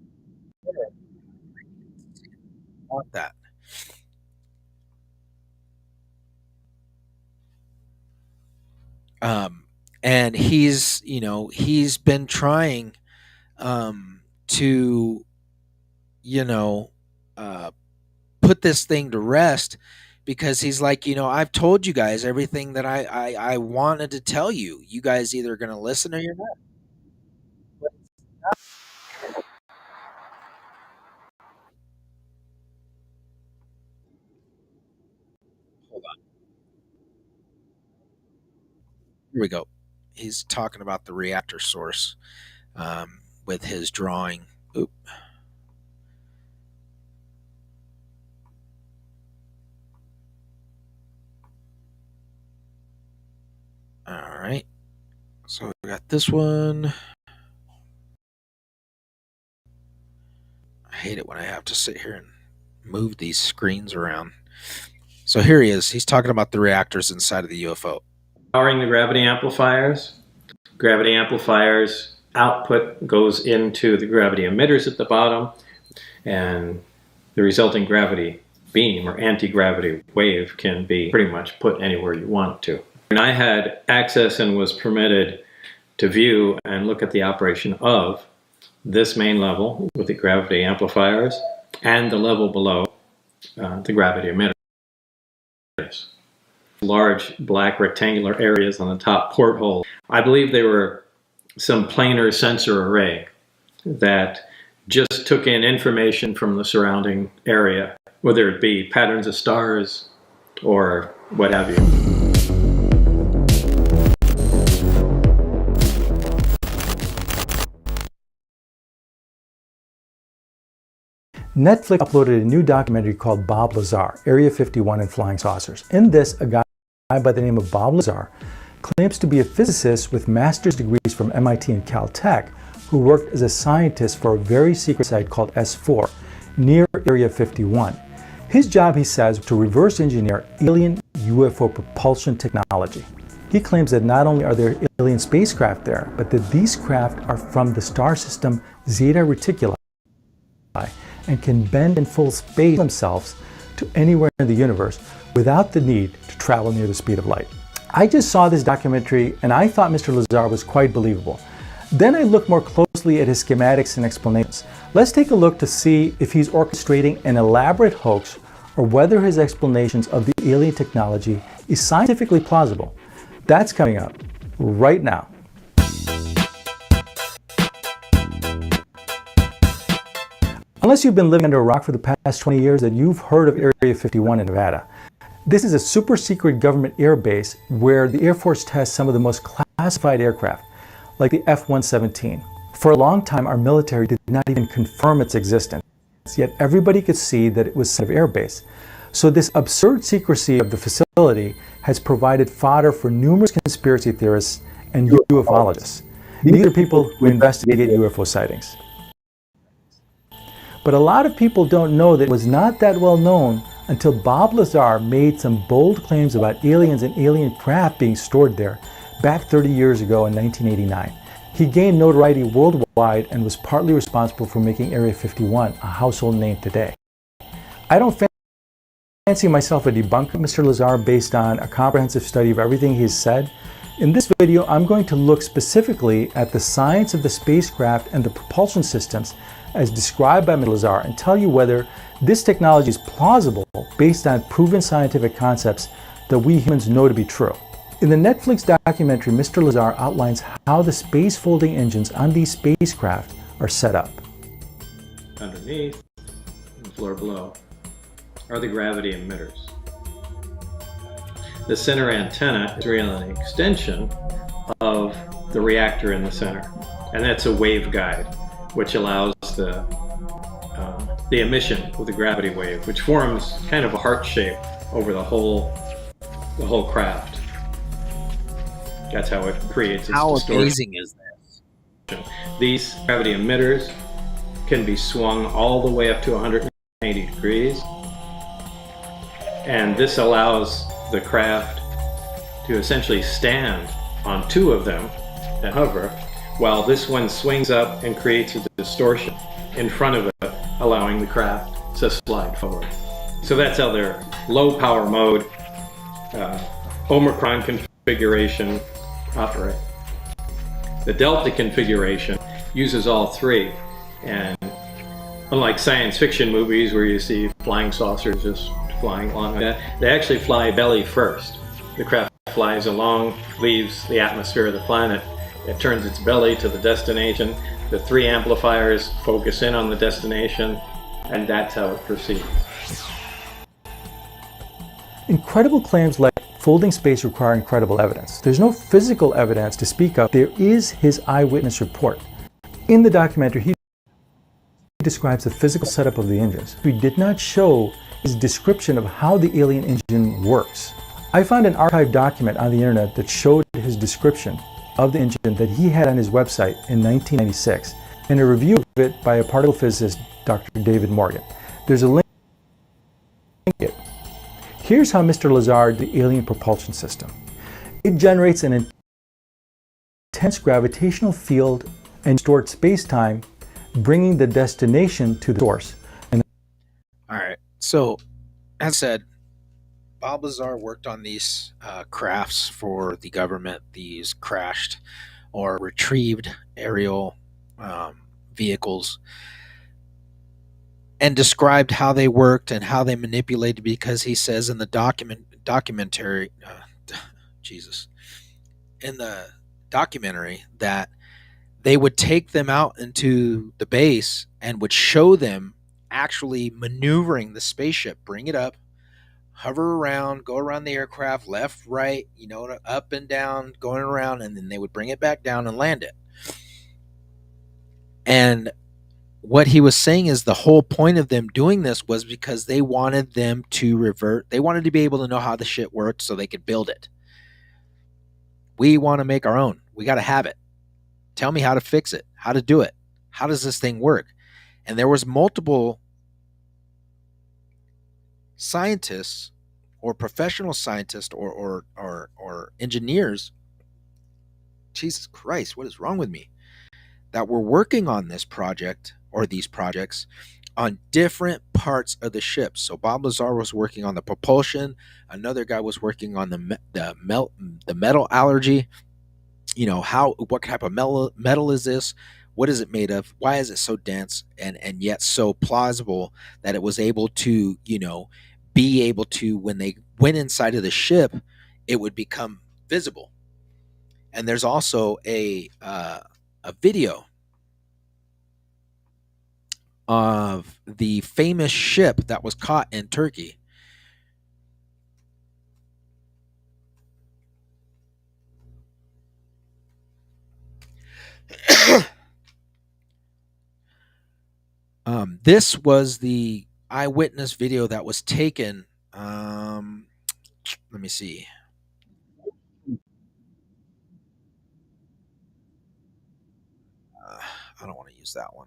want that. And he's, he's been trying to, put this thing to rest, because he's like, I've told you guys everything that I wanted to tell you. You guys either going to listen or you're not. Hold on. Here we go. He's talking about the reactor source with his drawing. Oop. All right. So we got this one. I hate it when I have to sit here and move these screens around. So here he is. He's talking about the reactors inside of the UFO. Powering the gravity amplifiers. Gravity amplifiers output goes into the gravity emitters at the bottom, and the resulting gravity beam or anti-gravity wave can be pretty much put anywhere you want to. And I had access and was permitted to view and look at the operation of this main level with the gravity amplifiers and the level below the gravity emitters. Large black rectangular areas on the top porthole. I believe they were some planar sensor array that just took in information from the surrounding area, whether it be patterns of stars or what have you. Netflix uploaded a new documentary called Bob Lazar, Area 51 and Flying Saucers. In this, a guy by the name of Bob Lazar claims to be a physicist with master's degrees from MIT and Caltech, who worked as a scientist for a very secret site called S4, near Area 51. His job, he says, was to reverse engineer alien UFO propulsion technology. He claims that not only are there alien spacecraft there, but that these craft are from the star system Zeta Reticuli and can bend and full space themselves to anywhere in the universe without the need to travel near the speed of light. I just saw this documentary and I thought Mr. Lazar was quite believable. Then I looked more closely at his schematics and explanations. Let's take a look to see if he's orchestrating an elaborate hoax or whether his explanations of the alien technology is scientifically plausible. That's coming up right now. Unless you've been living under a rock for the past 20 years, then you've heard of Area 51 in Nevada. This is a super secret government air base where the Air Force tests some of the most classified aircraft, like the F-117. For a long time, our military did not even confirm its existence, yet everybody could see that it was an air base. So this absurd secrecy of the facility has provided fodder for numerous conspiracy theorists and ufologists. These are people who investigate UFO sightings. But a lot of people don't know that it was not that well known until Bob Lazar made some bold claims about aliens and alien craft being stored there back 30 years ago in 1989. He gained notoriety worldwide and was partly responsible for making Area 51 a household name today. I don't fancy myself a debunker of Mr. Lazar based on a comprehensive study of everything he's said. In this video, I'm going to look specifically at the science of the spacecraft and the propulsion systems as described by Mr. Lazar and tell you whether this technology is plausible based on proven scientific concepts that we humans know to be true. In the Netflix documentary, Mr. Lazar outlines how the space folding engines on these spacecraft are set up. Underneath, on the floor below, are the gravity emitters. The center antenna is really an extension of the reactor in the center, and that's a waveguide, which allows the emission of the gravity wave, which forms kind of a heart shape over the whole craft. That's how it creates its How distortion. amazing is this? These gravity emitters can be swung all the way up to 180 degrees, and this allows the craft to essentially stand on two of them and hover, while this one swings up and creates a distortion in front of it, allowing the craft to slide forward. So that's how their low power mode, Omicron configuration operate. The Delta configuration uses all three, and unlike science fiction movies where you see flying saucers just flying along like that, they actually fly belly first. The craft flies along, leaves the atmosphere of the planet, it turns its belly to the destination, the three amplifiers focus in on the destination, and that's how it proceeds. Incredible claims like folding space require incredible evidence. There's no physical evidence to speak of. There is his eyewitness report. In the documentary, he describes the physical setup of the engines. He did not show his description of how the alien engine works. I found an archived document on the internet that showed his description of the engine that he had on his website in 1996, and a review of it by a particle physicist, Dr. David Morgan. There's a link. Here's how Mr. Lazar did the alien propulsion system. It generates an intense gravitational field and distorted space-time, bringing the destination to the source. All right. So, as I said, Bob Lazar worked on these crafts for the government, these crashed or retrieved aerial vehicles, and described how they worked and how they manipulated, because he says in the documentary that they would take them out into the base and would show them actually maneuvering the spaceship, bring it up, hover around, go around the aircraft, left, right, up and down, going around, and then they would bring it back down and land it. And what he was saying is the whole point of them doing this was because they wanted them to revert. They wanted to be able to know how the shit worked so they could build it. We want to make our own. We got to have it. Tell me how to fix it, how to do it. How does this thing work? And there was multiple scientists or professional scientists or engineers, Jesus Christ, what is wrong with me, that were working on this project or these projects on different parts of the ship. So Bob Lazar was working on the propulsion. Another guy was working on the metal allergy. What type of metal is this? What is it made of? Why is it so dense and yet so plausible that it was able to, be able to, when they went inside of the ship, it would become visible. And there's also a video of the famous ship that was caught in Turkey. This was the eyewitness video that was taken. Let me see. I don't want to use that one.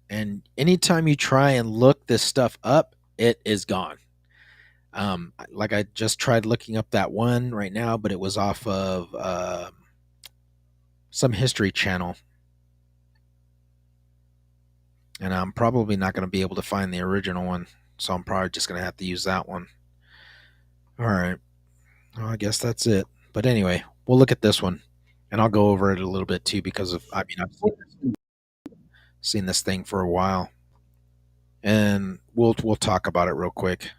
And anytime you try and look this stuff up, it is gone. Like I just tried looking up that one right now, but it was off of some History Channel. And I'm probably not going to be able to find the original one, so I'm probably just going to have to use that one. All right. Well, I guess that's it. But anyway, we'll look at this one, and I'll go over it a little bit too because I've seen this thing for a while, and we'll talk about it real quick.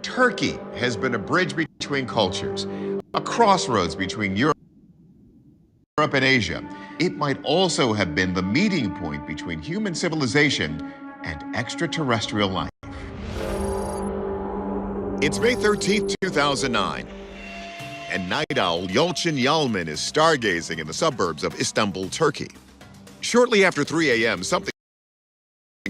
Turkey has been a bridge between cultures, a crossroads between Europe and Asia. It might also have been the meeting point between human civilization and extraterrestrial life. It's May 13th, 2009, and night owl Yalçın Yalman is stargazing in the suburbs of Istanbul, Turkey. Shortly after 3 a.m., something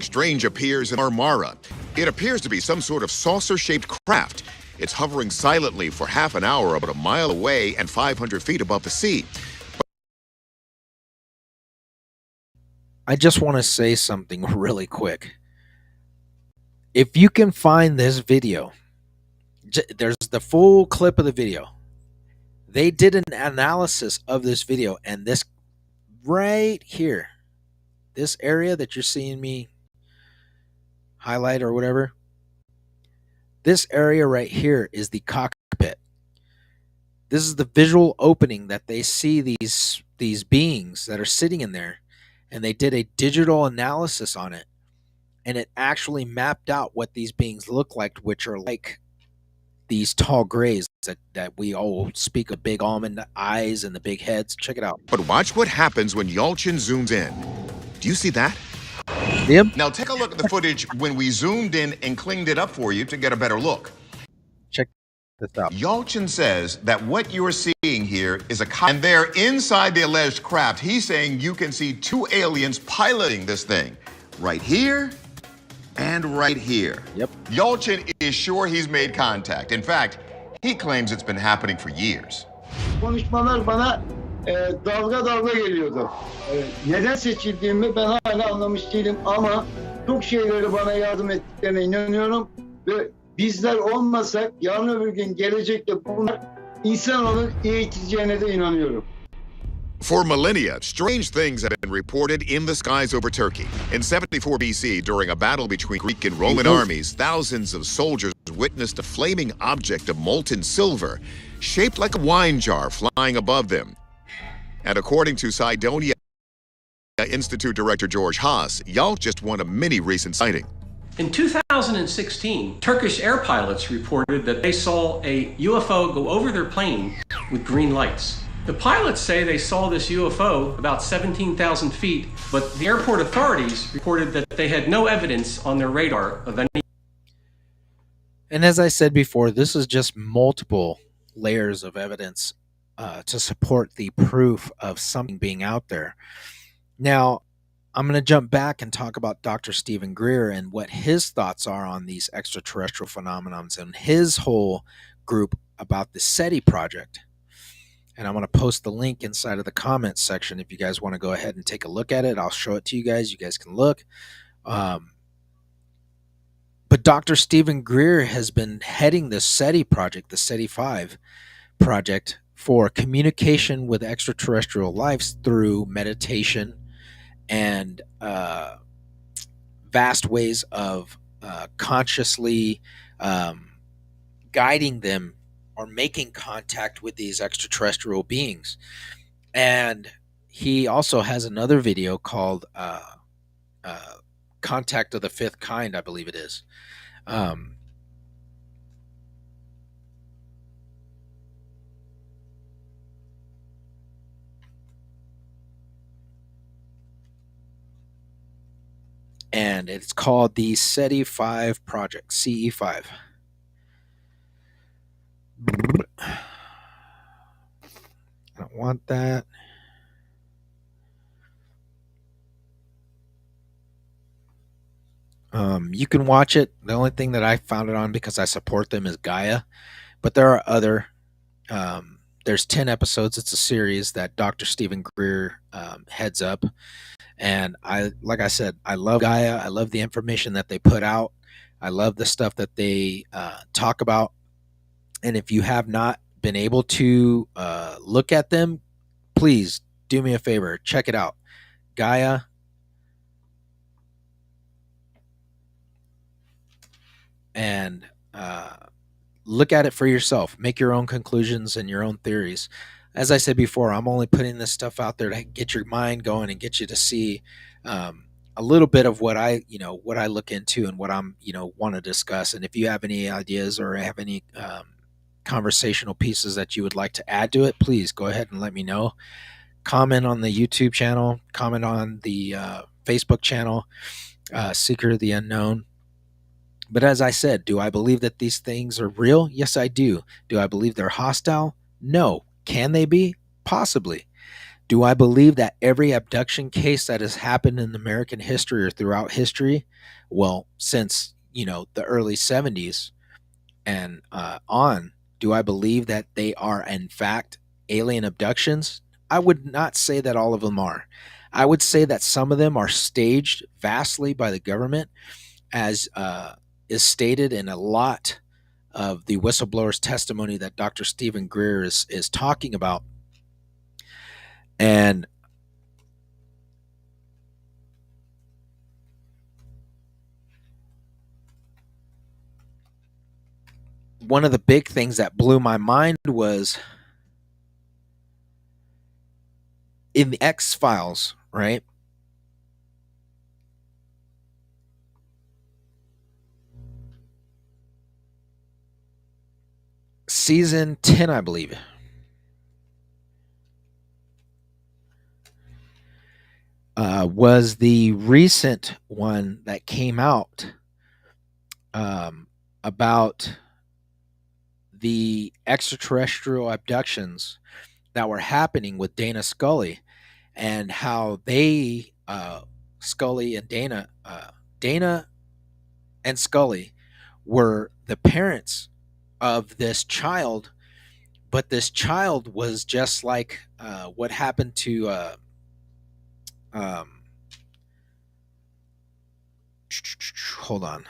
strange appears in Marmara. It appears to be some sort of saucer-shaped craft. It's hovering silently for half an hour about a mile away and 500 feet above the sea. I just want to say something really quick. If you can find this video, there's the full clip of the video. They did an analysis of this video, and this right here, this area that you're seeing me highlight or whatever, this area right here is the cockpit. This is the visual opening that they see these beings that are sitting in there, and they did a digital analysis on it, and it actually mapped out what these beings look like, which are like these tall grays that we all speak of, big almond eyes and the big heads. Check it out. But watch what happens when Yalçın zooms in. Do you see that? Yep. Now take a look at the footage when we zoomed in and cleaned it up for you to get a better look. Check this out. Yalçın says that what you're seeing here is and there inside the alleged craft, he's saying you can see two aliens piloting this thing right here and right here. Yep. Yalçın is sure he's made contact. In fact, he claims it's been happening for years. Konuşmalar bana dalga dalga geliyordu. Neden seçildiğimi ben hala anlamış değilim ama çok şeyleri bana yardım ettiklerine inanıyorum ve bizler olmasak yarın öbür gün gelecekte bunlar insanoğlu eğiteceğine de inanıyorum. For millennia, strange things have been reported in the skies over Turkey. In 74 BC, during a battle between Greek and Roman armies, thousands of soldiers witnessed a flaming object of molten silver, shaped like a wine jar, flying above them. And according to Cydonia Institute Director George Haas, Yalçın just one of many recent sightings. In 2016, Turkish air pilots reported that they saw a UFO go over their plane with green lights. The pilots say they saw this UFO about 17,000 feet, but the airport authorities reported that they had no evidence on their radar of any. And as I said before, this is just multiple layers of evidence to support the proof of something being out there. Now, I'm going to jump back and talk about Dr. Stephen Greer and what his thoughts are on these extraterrestrial phenomena and his whole group about the SETI project. And I'm going to post the link inside of the comments section if you guys want to go ahead and take a look at it. I'll show it to you guys. You guys can look. But Dr. Stephen Greer has been heading the SETI project, the SETI-5 project, for communication with extraterrestrial lives through meditation and vast ways of consciously guiding them or making contact with these extraterrestrial beings. And he also has another video called Contact of the Fifth Kind, I believe it is. And it's called the SETI-5 project, CE5. I don't want that. You can watch it. The only thing that I found it on, because I support them, is Gaia. But there are other. There's 10 episodes. It's a series that Dr. Stephen Greer heads up. And like I said, I love Gaia. I love the information that they put out. I love the stuff that they talk about. And if you have not been able to look at them, please do me a favor. Check it out. Gaia. And look at it for yourself. Make your own conclusions and your own theories. As I said before, I'm only putting this stuff out there to get your mind going and get you to see a little bit of what I look into and what I'm, want to discuss. And if you have any ideas or have any conversational pieces that you would like to add to it, please go ahead and let me know. Comment on the YouTube channel, comment on the Facebook channel, Seeker of the Unknown. But as I said, do I believe that these things are real? Yes, I do. Do I believe they're hostile? No. Can they be? Possibly. Do I believe that every abduction case that has happened in American history or throughout history, well, since, the early 70s and on, do I believe that they are, in fact, alien abductions? I would not say that all of them are. I would say that some of them are staged vastly by the government, as is stated in a lot of the whistleblower's testimony that Dr. Stephen Greer is talking about. And one of the big things that blew my mind was in the X-Files, right? Season 10, I believe. Was the recent one that came out about the extraterrestrial abductions that were happening with Dana Scully, and how they, Scully and Dana and Scully were the parents of this child, but this child was just like what happened to hold on.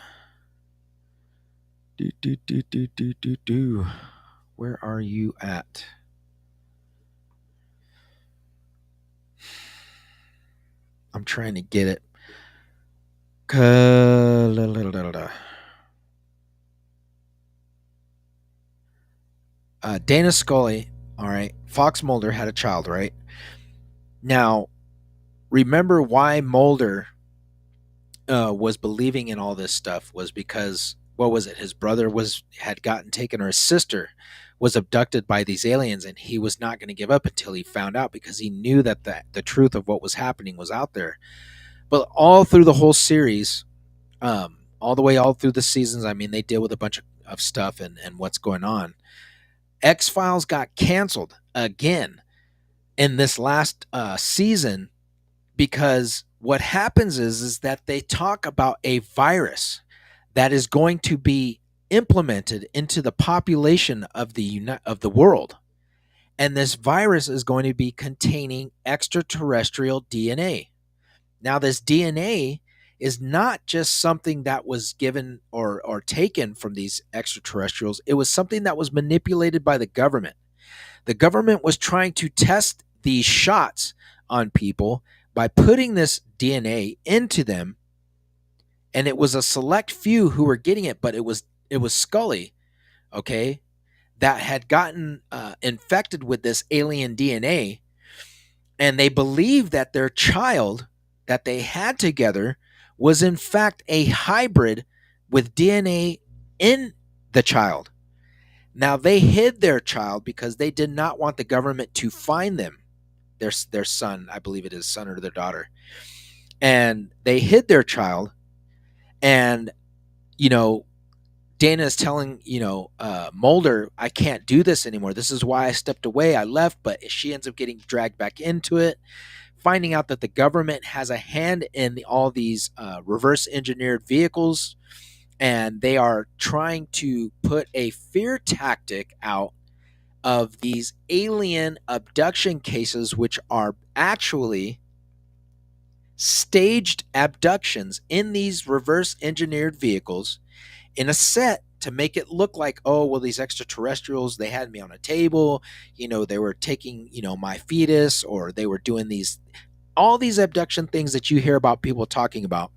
Where are you at? I'm trying to get it. Dana Scully, all right, Fox Mulder had a child, right? Now, remember why Mulder was believing in all this stuff was because, what was it? His brother had gotten taken, or his sister was abducted by these aliens, and he was not going to give up until he found out, because he knew that the truth of what was happening was out there. But all through the whole series, all through the seasons, I mean, they deal with a bunch of stuff and what's going on. X-Files got canceled again in this last season, because what happens is that they talk about a virus that is going to be implemented into the population of the world, and this virus is going to be containing extraterrestrial DNA. Now, this DNA is not just something that was given or taken from these extraterrestrials. It was something that was manipulated by the government. The government was trying to test these shots on people by putting this DNA into them, and it was a select few who were getting it, but it was Scully, okay, that had gotten infected with this alien DNA, and they believed that their child that they had together was in fact a hybrid with DNA in the child. Now, they hid their child because they did not want the government to find them, their son, I believe it is son or their daughter. And they hid their child, and, Dana is telling, Mulder, I can't do this anymore. This is why I stepped away. I left, but she ends up getting dragged back into it, finding out that the government has a hand in all these reverse engineered vehicles, and they are trying to put a fear tactic out of these alien abduction cases, which are actually staged abductions in these reverse engineered vehicles in a set to make it look like, oh, well, these extraterrestrials, they had me on a table, they were taking, my fetus, or they were doing all these abduction things that you hear about people talking about.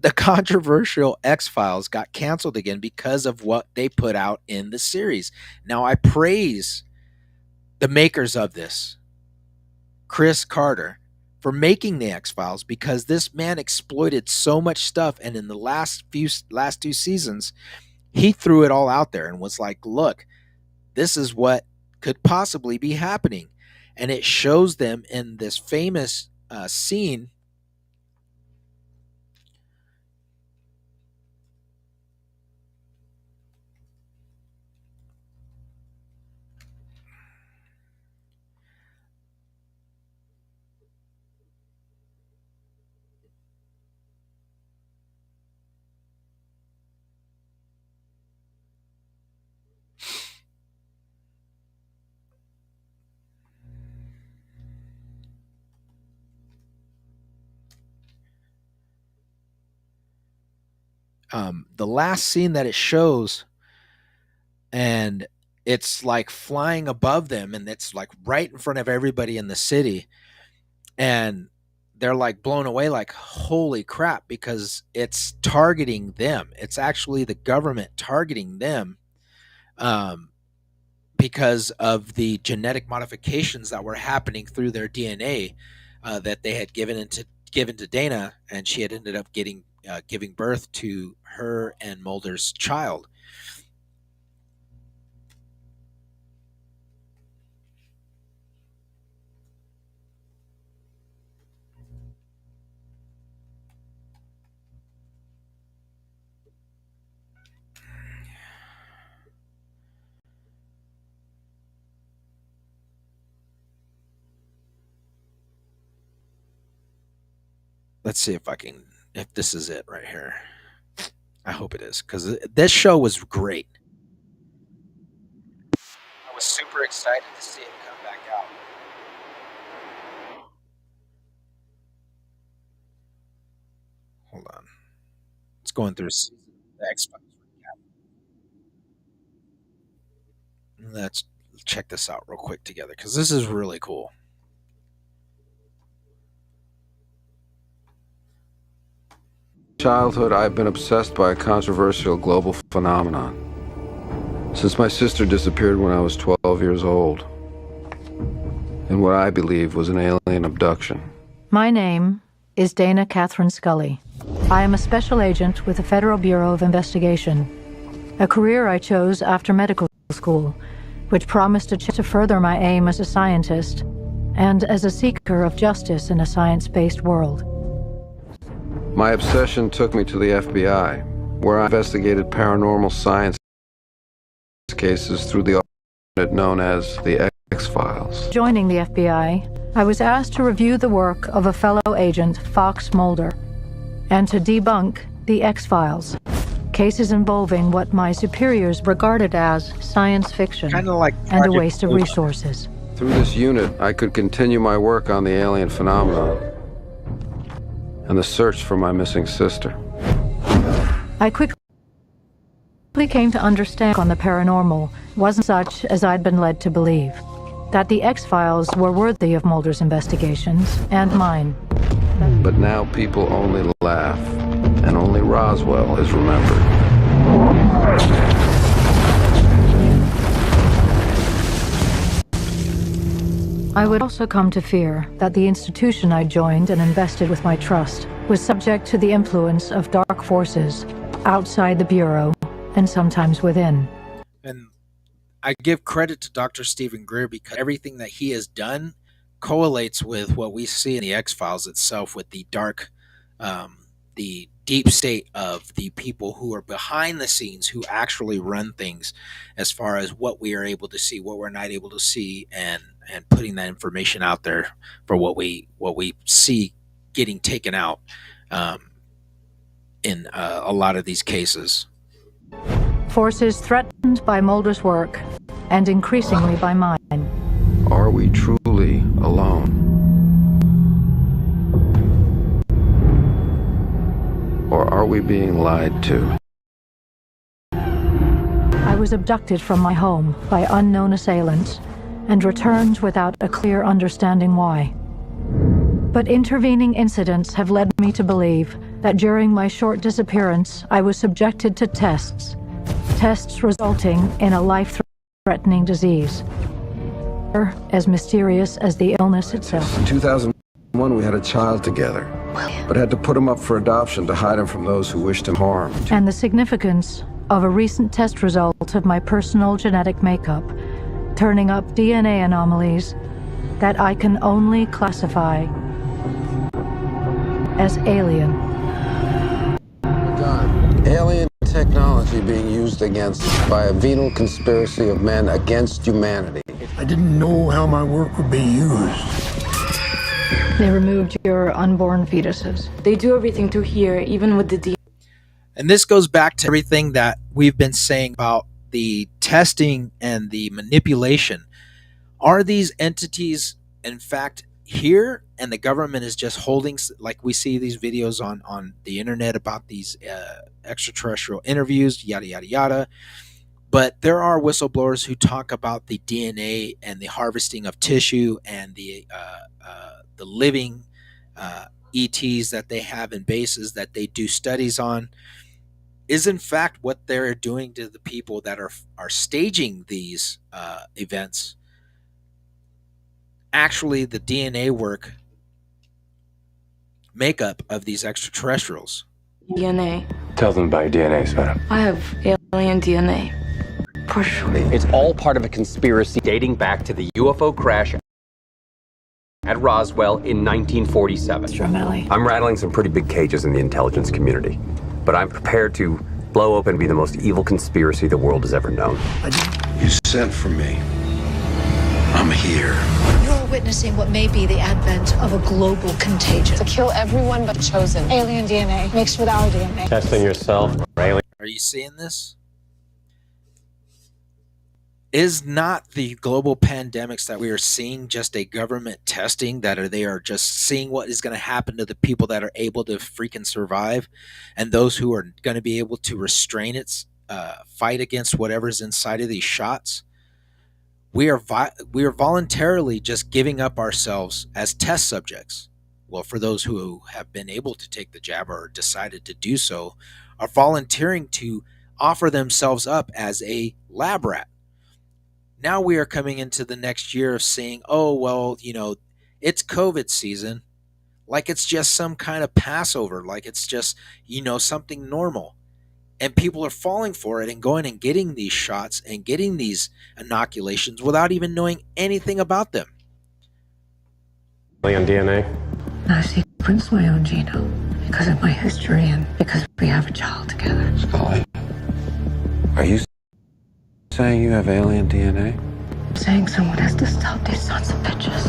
The controversial X-Files got canceled again because of what they put out in the series. Now, I praise the makers of this, Chris Carter, for making the X-Files, because this man exploited so much stuff, and in the last 2 seasons, he threw it all out there and was like, look, this is what could possibly be happening. And it shows them in this famous scene. The last scene that it shows, and it's like flying above them, and it's like right in front of everybody in the city, and they're like blown away, like, holy crap, because it's targeting them. It's actually the government targeting them, because of the genetic modifications that were happening through their DNA, that they had given to Dana, and she had ended up giving birth to her and Mulder's child. Let's see if this is it right here. I hope it is, because this show was great. I was super excited to see it come back out. Hold on. It's going through the X-Files recap. Let's check this out real quick together, because this is really cool. Childhood, I've been obsessed by a controversial global phenomenon. Since my sister disappeared when I was 12 years old, in what I believe was an alien abduction. My name is Dana Catherine Scully. I am a special agent with the Federal Bureau of Investigation, a career I chose after medical school, which promised to further my aim as a scientist and as a seeker of justice in a science-based world. My obsession took me to the FBI, where I investigated paranormal science cases through the unit known as the X-Files. Joining the FBI, I was asked to review the work of a fellow agent, Fox Mulder, and to debunk the X-Files, cases involving what my superiors regarded as science fiction and a waste of resources. Through this unit, I could continue my work on the alien phenomenon and the search for my missing sister. I quickly came to understand on the paranormal wasn't such as I'd been led to believe, that the X-Files were worthy of Mulder's investigations and mine. But now people only laugh, and only Roswell is remembered. I would also come to fear that the institution I joined and invested with my trust was subject to the influence of dark forces outside the Bureau and sometimes within. And I give credit to Dr. Stephen Greer, because everything that he has done correlates with what we see in the X-Files itself, with the dark, the deep state of the people who are behind the scenes, who actually run things, as far as what we are able to see, what we're not able to see, and putting that information out there for what we see getting taken out in a lot of these cases. Forces threatened by Mulder's work, and increasingly by mine. Are we truly alone? Or are we being lied to? was abducted from my home by unknown assailants and returned without a clear understanding why. But intervening incidents have led me to believe that during my short disappearance, I was subjected to tests resulting in a life-threatening disease, as mysterious as the illness itself. In 2001, we had a child together, but had to put him up for adoption to hide him from those who wished him harm. And the significance of a recent test result of my personal genetic makeup, turning up DNA anomalies that I can only classify as alien. Alien technology being used against us by a venal conspiracy of men against humanity. I didn't know how my work would be used. They removed your unborn fetuses. They do everything through here, even with the DNA. And this goes back to everything that we've been saying about the testing and the manipulation. Are these entities, in fact, here, and the government is just holding, like we see these videos on the internet about these extraterrestrial interviews, yada, yada, yada. But there are whistleblowers who talk about the DNA and the harvesting of tissue and the living ETs that they have in bases that they do studies on. Is in fact what they're doing to the people that are staging these events actually the DNA work makeup of these extraterrestrials? DNA. Tell them about your DNA, Sveta. I have alien DNA. For sure. It's all part of a conspiracy dating back to the UFO crash at Roswell in 1947. Stramelli. I'm rattling some pretty big cages in the intelligence community, but I'm prepared to blow open and be the most evil conspiracy the world has ever known. You sent for me. I'm here. You're witnessing what may be the advent of a global contagion. To kill everyone but chosen. Alien DNA mixed with our DNA. Testing yourself for alien. Are you seeing this? Is not the global pandemics that we are seeing just a government testing that they are just seeing what is going to happen to the people that are able to freaking survive, and those who are going to be able to restrain its fight against whatever's inside of these shots? We are voluntarily just giving up ourselves as test subjects. Well, for those who have been able to take the jab or decided to do so, are volunteering to offer themselves up as a lab rat. Now we are coming into the next year of saying, oh, well, you know, it's COVID season. Like it's just some kind of Passover. Like it's just, you know, something normal. And people are falling for it and going and getting these shots and getting these inoculations without even knowing anything about them. Alien DNA? I sequenced my own genome because of my history and because we have a child together. Scully, are you saying you have alien DNA? I'm saying someone has to stop these sons of bitches.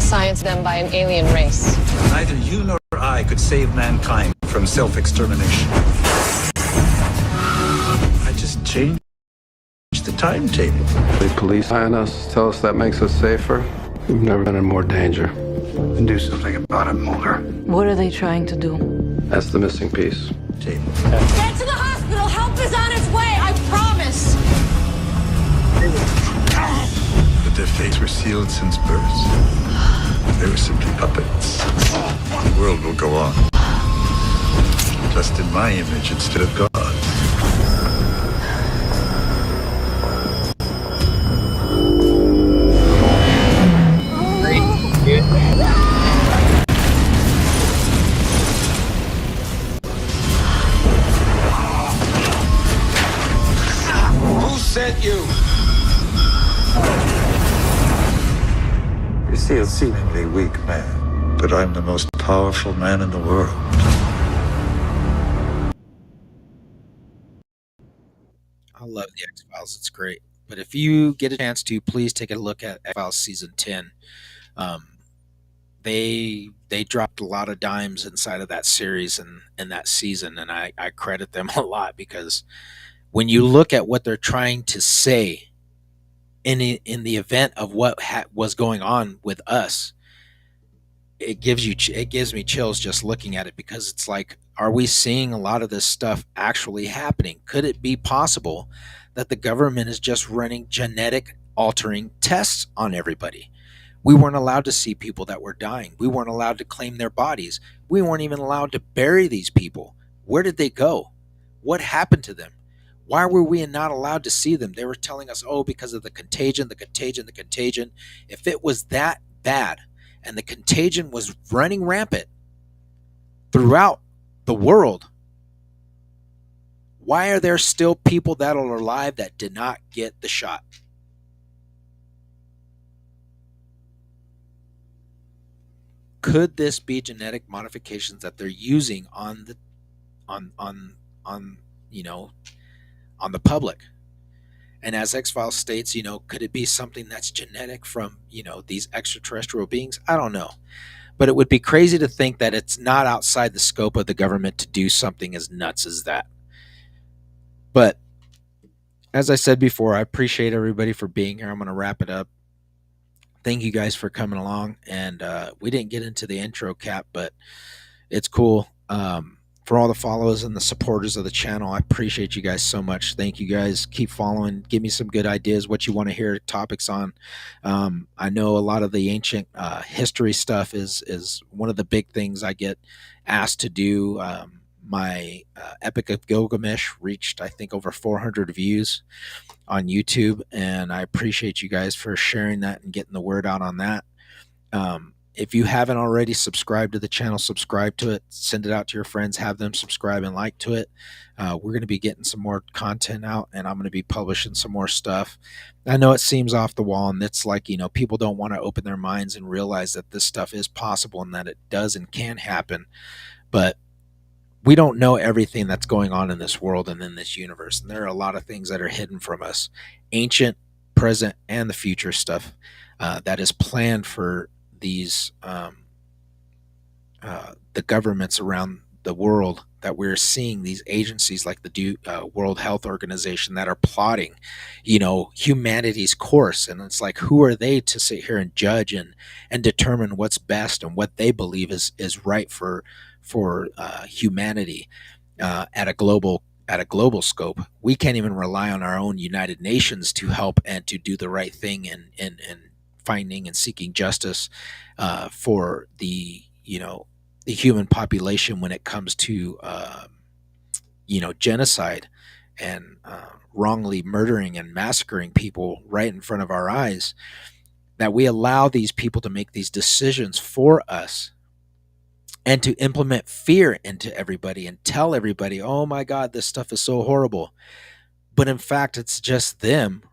Science them by an alien race. Neither you nor I could save mankind from self-extermination. I just changed the timetable. The police eyeing us, tell us that makes us safer. We've never been in more danger. And do something about it, Mulder. What are they trying to do? That's the missing piece. Get to the hospital! Help is on its way! I promise! But their fates were sealed since birth. They were simply puppets. The world will go on. Just in my image instead of God's. Who sent you? You see, a seemingly weak man, but I'm the most powerful man in the world. I love the X-Files. It's great. But if you get a chance to, please take a look at X-Files Season 10. They dropped a lot of dimes inside of that series and that season, and I credit them a lot, because when you look at what they're trying to say in the event of what was going on with us, it gives me chills just looking at it, because it's like, are we seeing a lot of this stuff actually happening? Could it be possible that the government is just running genetic altering tests on everybody. We weren't allowed to see people that were dying. We weren't allowed to claim their bodies. We weren't even allowed to bury these people. Where did they go? What happened to them? Why were we not allowed to see them? They were telling us, oh, because of the contagion, the contagion, the contagion. If it was that bad and the contagion was running rampant throughout the world, why are there still people that are alive that did not get the shot? Could this be genetic modifications that they're using on the on the public? And as X-Files states, could it be something that's genetic from, these extraterrestrial beings? I don't know. But it would be crazy to think that it's not outside the scope of the government to do something as nuts as that. But as I said before, I appreciate everybody for being here. I'm going to wrap it up. Thank you guys for coming along. And we didn't get into the intro, Cap, but it's cool. For all the followers and the supporters of the channel, I appreciate you guys so much. Thank you guys. Keep following. Give me some good ideas, what you want to hear topics on. I know a lot of the ancient history stuff is one of the big things I get asked to do. My Epic of Gilgamesh reached, I think, over 400 views on YouTube, and I appreciate you guys for sharing that and getting the word out on that. If you haven't already subscribed to the channel, subscribe to it, send it out to your friends, have them subscribe and like to it. We're going to be getting some more content out, and I'm going to be publishing some more stuff. I know it seems off the wall, and it's like, people don't want to open their minds and realize that this stuff is possible and that it does and can happen. But we don't know everything that's going on in this world and in this universe. And there are a lot of things that are hidden from us, ancient, present, and the future stuff that is planned for these the governments around the world that we're seeing, these agencies like the World Health Organization that are plotting, humanity's course. And it's like, who are they to sit here and judge and determine what's best and what they believe is right for humanity at a global scope? We can't even rely on our own United Nations to help and to do the right thing and finding and seeking justice for the human population when it comes to genocide and wrongly murdering and massacring people right in front of our eyes. That we allow these people to make these decisions for us and to implement fear into everybody and tell everybody, oh my God, this stuff is so horrible. But in fact, it's just them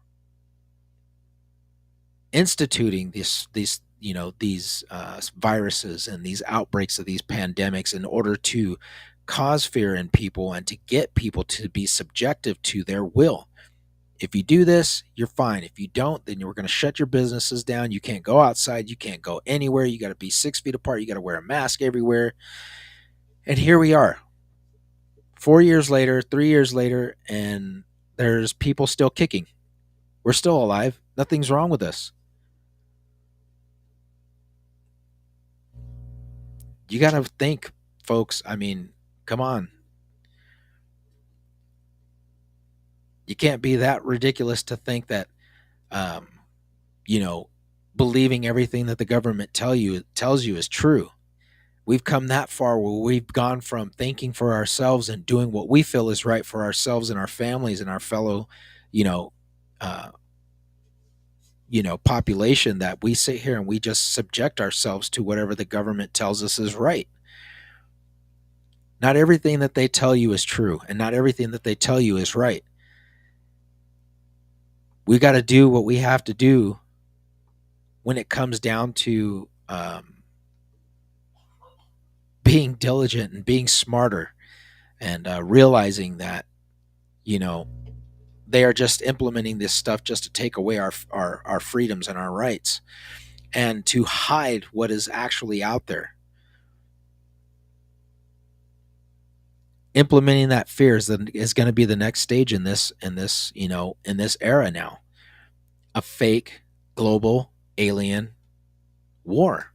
instituting these viruses and these outbreaks of these pandemics in order to cause fear in people and to get people to be subjective to their will. If you do this, you're fine. If you don't, then you're going to shut your businesses down. You can't go outside. You can't go anywhere. You got to be 6 feet apart. You got to wear a mask everywhere. And here we are, 4 years later, 3 years later, and there's people still kicking. We're still alive. Nothing's wrong with us. You got to think, folks. I mean, come on. You can't be that ridiculous to think that, believing everything that the government tells you is true. We've come that far where we've gone from thinking for ourselves and doing what we feel is right for ourselves and our families and our fellow, population, that we sit here and we just subject ourselves to whatever the government tells us is right. Not everything that they tell you is true, and not everything that they tell you is right. We got to do what we have to do when it comes down to being diligent and being smarter and realizing that, they are just implementing this stuff just to take away our freedoms and our rights and to hide what is actually out there. Implementing that fear is going to be the next stage in this era now. A fake global alien war.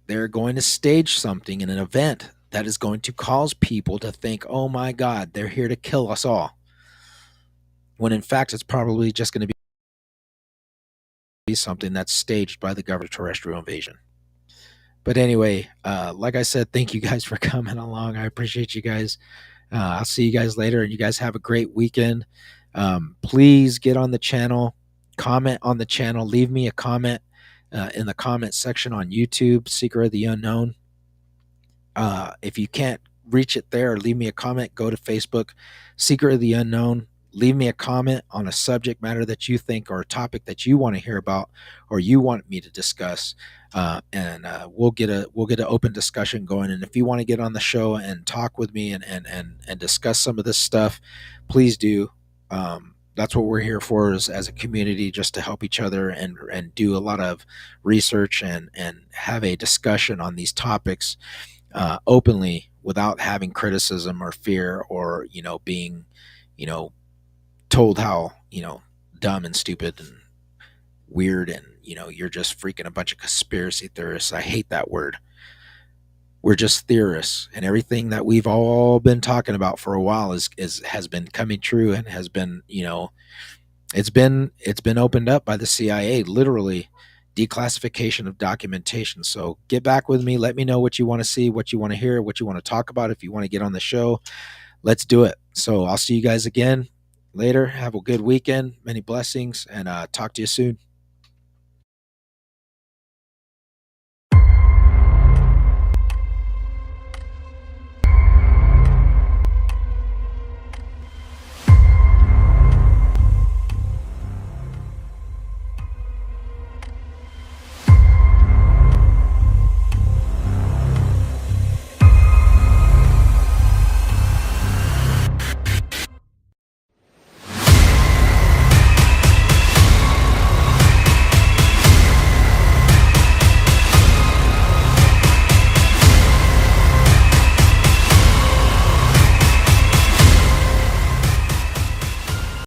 They're going to stage something in an event that is going to cause people to think, oh my God, they're here to kill us all. When in fact, it's probably just going to be something that's staged by the government terrestrial invasion. But anyway, like I said, thank you guys for coming along. I appreciate you guys. I'll see you guys later, and you guys have a great weekend. Please get on the channel, comment on the channel, leave me a comment in the comment section on YouTube, Seeker of the Unknown. If you can't reach it there, leave me a comment. Go to Facebook, Seeker of the Unknown. Leave me a comment on a subject matter that you think or a topic that you want to hear about or you want me to discuss, and we'll get an open discussion going. And if you want to get on the show and talk with me and discuss some of this stuff, please do. That's what we're here for, is as a community, just to help each other and do a lot of research and have a discussion on these topics openly, without having criticism or fear or being told how dumb and stupid and weird and you're just freaking a bunch of conspiracy theorists. I hate that word. We're just theorists, and everything that we've all been talking about for a while has been coming true, and has been it's been opened up by the CIA, literally declassification of documentation. So get back with me, let me know what you want to see, what you want to hear, what you want to talk about. If you want to get on the show, let's do it. So I'll see you guys again later. Have a good weekend, many blessings, and talk to you soon.